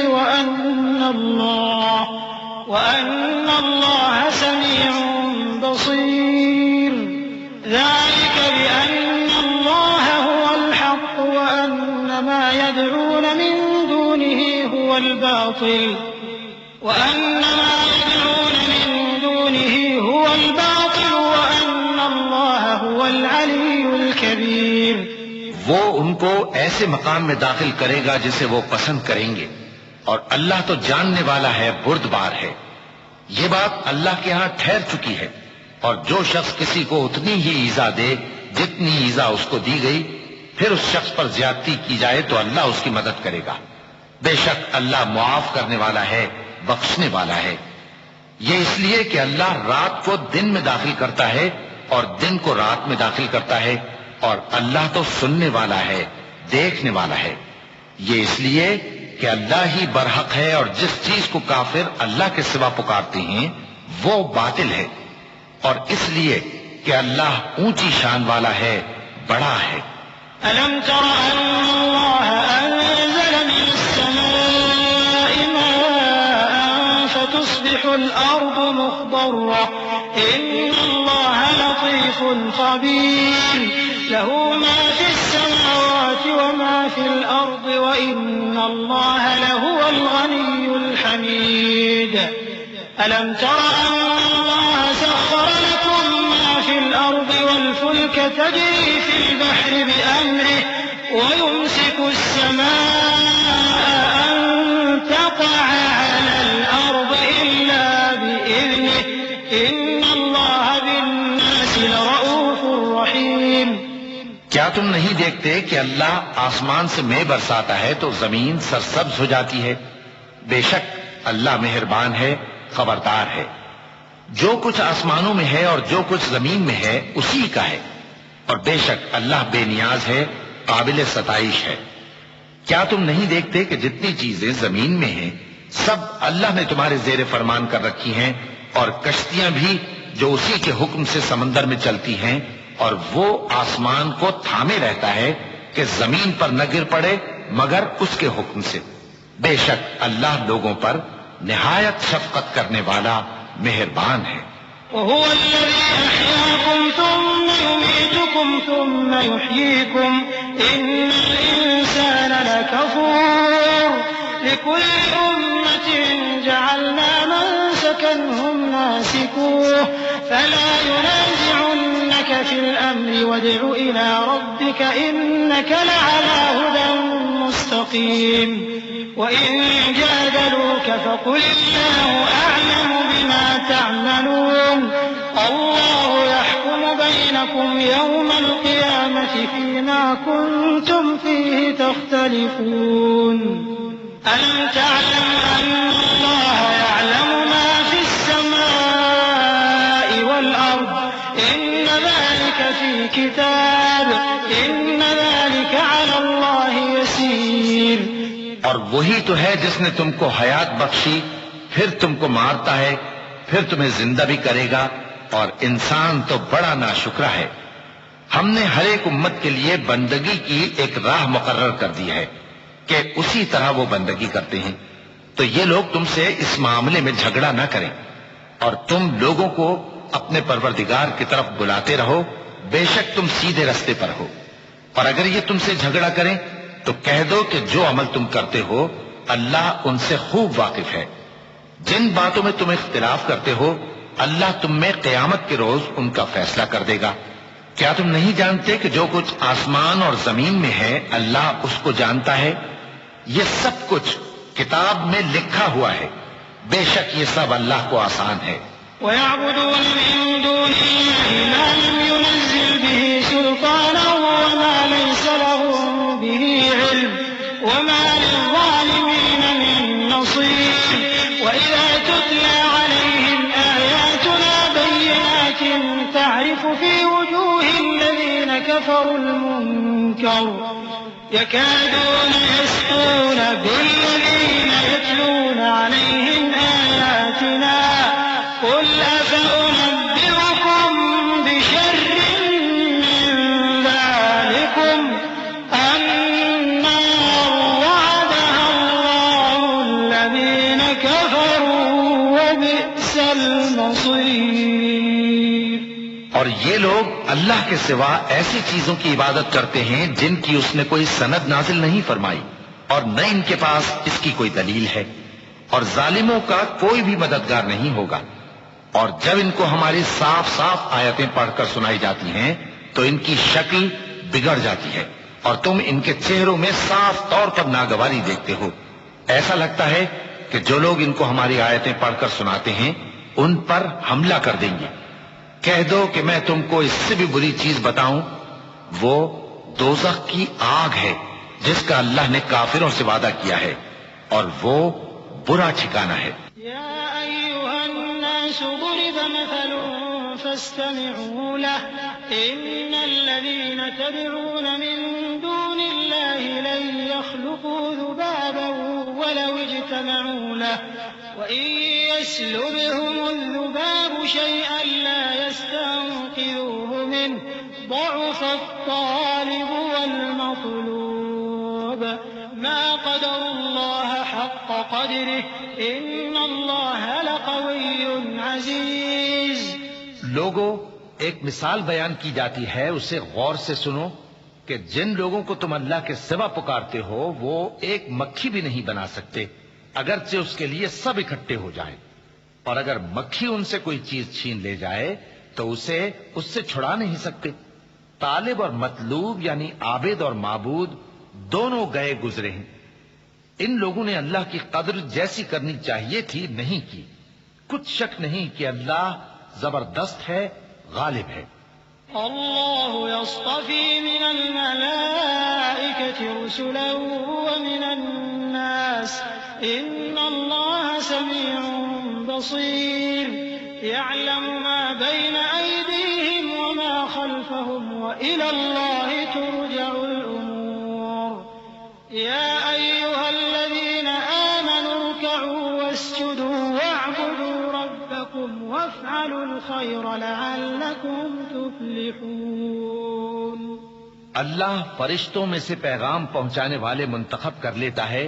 Speaker 3: وَأَنَّ اللَّهَ سَمِيعٌ بَصِيرٌ. ذَلِكَ بِأَنَّ اللَّهَ هُوَ الْحَقُّ وَأَنَّ مَا يَدْعُونَ مِن دُونِهِ هُوَ الْبَاطِلُ وَأَنَّ اللَّهَ هُوَ الْعَلِيُّ الْكَبِيرُ.
Speaker 1: وہ ان کو ایسے مقام میں داخل کرے گا جسے وہ پسند کریں گے، اور اللہ تو جاننے والا ہے، بردبار ہے. یہ بات اللہ کے ہاں ٹھہر چکی ہے، اور جو شخص کسی کو اتنی ہی ایذا دے جتنی ایذا اس کو دی گئی پھر اس شخص پر زیادتی کی جائے تو اللہ اس کی مدد کرے گا. بے شک اللہ معاف کرنے والا ہے، بخشنے والا ہے. یہ اس لیے کہ اللہ رات کو دن میں داخل کرتا ہے اور دن کو رات میں داخل کرتا ہے، اور اللہ تو سننے والا ہے، دیکھنے والا ہے. یہ اس لیے کہ اللہ ہی برحق ہے، اور جس چیز کو کافر اللہ کے سوا پکارتے ہیں وہ باطل ہے، اور اس لیے کہ اللہ اونچی شان والا ہے، بڑا ہے.
Speaker 3: أَلَمْ تَرَ أَنَّ اللَّهَ أَنزَلَ مِنَ السَّمَاءِ مَاءً فَتُصْبِحُ الْأَرْضُ مُخْضَرَّةً إِنَّ اللَّهَ لَطِيفٌ خَبِيرٌ. لَهُ مَا فِي السَّمَاوَاتِ وَمَا فِي الْأَرْضِ وَإِنَّ اللَّهَ لَهُوَ الْغَنِيُّ الْحَمِيدُ. أَلَمْ تَرَ أَنَّ اللَّهَ سَخَّرَ لَكُم مَّا فِي الْأَرْضِ والفلك تجري في البحر بأمره ويمسك السماء أن تقع على الأرض إلا بإذنه إن الله بالناس لرؤوف رحيم۔
Speaker 1: کیا تم نہیں دیکھتے کہ اللہ آسمان سے مے برساتا ہے تو زمین سرسبز ہو جاتی ہے؟ بے شک اللہ مہربان ہے، خبردار ہے۔ جو کچھ آسمانوں میں ہے اور جو کچھ زمین میں ہے اسی کا ہے، اور بے شک اللہ بے نیاز ہے، قابل ستائش ہے۔ کیا تم نہیں دیکھتے کہ جتنی چیزیں زمین میں ہیں سب اللہ نے تمہارے زیر فرمان کر رکھی ہیں، اور کشتیاں بھی جو اسی کے حکم سے سمندر میں چلتی ہیں، اور وہ آسمان کو تھامے رہتا ہے کہ زمین پر نہ گر پڑے مگر اس کے حکم سے۔ بے شک اللہ لوگوں پر نہایت شفقت کرنے والا مہربان ہے۔
Speaker 3: وهو الذي أحياكم ثم يميتكم ثم يحييكم إن الإنسان لكفور لكل أمة جعلنا منسكا هم ناسكوه فلا ينازعنك في الأمر وادع إلى ربك إنك لعلى هدى مستقيم وإن جادلوك فقل الله أعلم بما تعملون الله يحكم بينكم يوم القيامة فيما كنتم فيه تختلفون ألم تعلم أن الله يعلم ما في السماء والأرض إن ذلك في كتاب إن ذلك على الله يسير۔
Speaker 1: اور وہی تو ہے جس نے تم کو حیات بخشی، پھر تم کو مارتا ہے، پھر تمہیں زندہ بھی کرے گا، اور انسان تو بڑا ناشکرا ہے۔ ہم نے ہر ایک امت کے لیے بندگی کی ایک راہ مقرر کر دی ہے کہ اسی طرح وہ بندگی کرتے ہیں، تو یہ لوگ تم سے اس معاملے میں جھگڑا نہ کریں، اور تم لوگوں کو اپنے پروردگار کی طرف بلاتے رہو، بے شک تم سیدھے رستے پر ہو۔ اور اگر یہ تم سے جھگڑا کریں تو کہہ دو کہ جو عمل تم کرتے ہو اللہ ان سے خوب واقف ہے۔ جن باتوں میں تم اختلاف کرتے ہو اللہ تم میں قیامت کے روز ان کا فیصلہ کر دے گا۔ کیا تم نہیں جانتے کہ جو کچھ آسمان اور زمین میں ہے اللہ اس کو جانتا ہے؟ یہ سب کچھ کتاب میں لکھا ہوا ہے، بے شک یہ سب اللہ کو آسان ہے۔
Speaker 3: ويعبدون من دون الله ما لم ينزل به سلطانا وما ليس لهم به علم وما للظالمين من نصير وإذا تتلى عليهم آياتنا بينات تعرف في وجوه الذين كفروا المنكر يكادون يسطون بالذين يتلون عليهم آياتنا قل أفأنبئكم بشر من ذلكم النار وعدها الله الذين كفروا وبئس المصير۔
Speaker 1: اور یہ لوگ اللہ کے سوا ایسی چیزوں کی عبادت کرتے ہیں جن کی اس نے کوئی سند نازل نہیں فرمائی اور نہ ان کے پاس اس کی کوئی دلیل ہے، اور ظالموں کا کوئی بھی مددگار نہیں ہوگا۔ اور جب ان کو ہماری صاف صاف آیتیں پڑھ کر سنائی جاتی ہیں تو ان کی شکل بگڑ جاتی ہے اور تم ان کے چہروں میں صاف طور پر ناگواری دیکھتے ہو۔ ایسا لگتا ہے کہ جو لوگ ان کو ہماری آیتیں پڑھ کر سناتے ہیں ان پر حملہ کر دیں گے۔ کہہ دو کہ میں تم کو اس سے بھی بری چیز بتاؤں، وہ دوزخ کی آگ ہے جس کا اللہ نے کافروں سے وعدہ کیا ہے، اور وہ برا ٹھکانہ ہے۔
Speaker 3: ضرب مثل فاستمعوا له إن الذين تدعون من دون الله لن يخلقوا ذبابا ولو اجتمعوا له وإن يسلبهم الذباب شيئا لا يستنقذوه منه ضعف الطالب والمطلوب ما قدر الله حق قدره إن الله لقوي عزيز۔
Speaker 1: لوگوں، ایک مثال بیان کی جاتی ہے، اسے غور سے سنو کہ جن لوگوں کو تم اللہ کے سوا پکارتے ہو وہ ایک مکھی بھی نہیں بنا سکتے اگرچہ اس کے لیے سب اکٹھے ہو جائیں، اور اگر مکھی ان سے کوئی چیز چھین لے جائے تو اسے اس سے چھڑا نہیں سکتے. طالب اور مطلوب یعنی عابد اور معبود دونوں گئے گزرے ہیں. ان لوگوں نے اللہ کی قدر جیسی کرنی چاہیے تھی نہیں کی. کچھ شک نہیں کہ اللہ زبردست ہے، غالب ہے.
Speaker 3: اللہ يصطفي من الملائكة رسلا ومن الناس إن الله سميع بصير يعلم ما بين أيديهم وما خلفهم وإلى الله ترجع الأمور يا أيها الذين آمنوا اركعوا واسجدوا واعبدوا ربكم وافعلوا الخير لعلكم تفلحون.
Speaker 1: اللہ فرشتوں میں سے پیغام پہنچانے والے منتخب کر لیتا ہے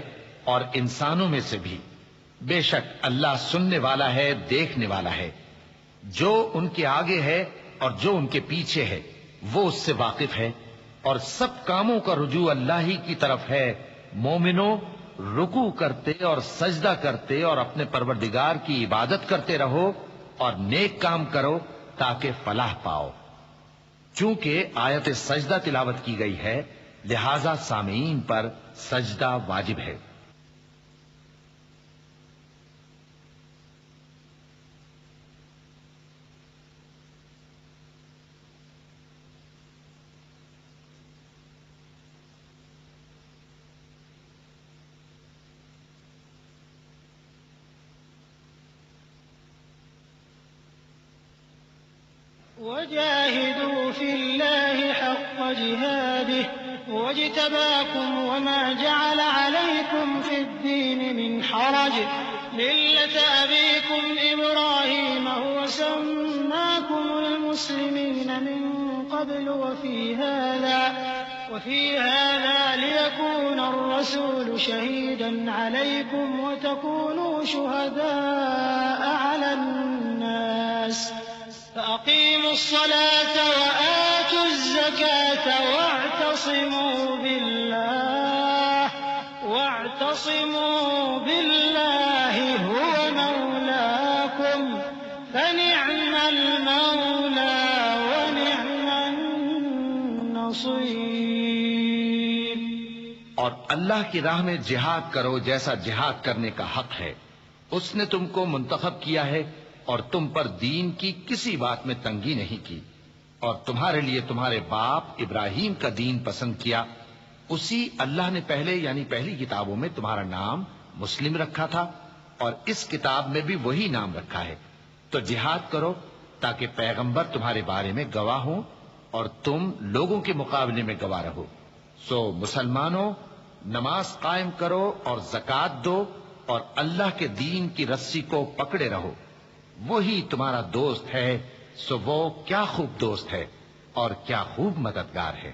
Speaker 1: اور انسانوں میں سے بھی. بے شک اللہ سننے والا ہے، دیکھنے والا ہے. جو ان کے آگے ہے اور جو ان کے پیچھے ہے وہ اس سے واقف ہے، اور سب کاموں کا رجوع اللہ ہی کی طرف ہے. مومنوں، رکوع کرتے اور سجدہ کرتے اور اپنے پروردگار کی عبادت کرتے رہو اور نیک کام کرو تاکہ فلاح پاؤ. چونکہ آیت سجدہ تلاوت کی گئی ہے لہذا سامعین پر سجدہ واجب ہے.
Speaker 3: وجاهدوا في الله حق جهاده واجتباكم وما جعل عليكم في الدين من حرج ملة أبيكم إبراهيم هو سماكم المسلمين من قبل وفي هذا ليكون الرسول شهيدا عليكم وتكونوا شهداء على الناس فأقيموا الصلاة وآتوا الزكاة واعتصموا بالله هو مولاكم فنعم المولى ونعم النصير.
Speaker 1: اور اللہ کی راہ میں جہاد کرو جیسا جہاد کرنے کا حق ہے. اس نے تم کو منتخب کیا ہے اور تم پر دین کی کسی بات میں تنگی نہیں کی، اور تمہارے لیے تمہارے باپ ابراہیم کا دین پسند کیا. اسی اللہ نے پہلے یعنی پہلی کتابوں میں تمہارا نام مسلم رکھا تھا اور اس کتاب میں بھی وہی نام رکھا ہے. تو جہاد کرو تاکہ پیغمبر تمہارے بارے میں گواہ ہوں اور تم لوگوں کے مقابلے میں گواہ رہو. سو مسلمانوں، نماز قائم کرو اور زکوٰۃ دو اور اللہ کے دین کی رسی کو پکڑے رہو. وہی تمہارا دوست ہے. سو وہ کیا خوب دوست ہے اور کیا خوب مددگار ہے.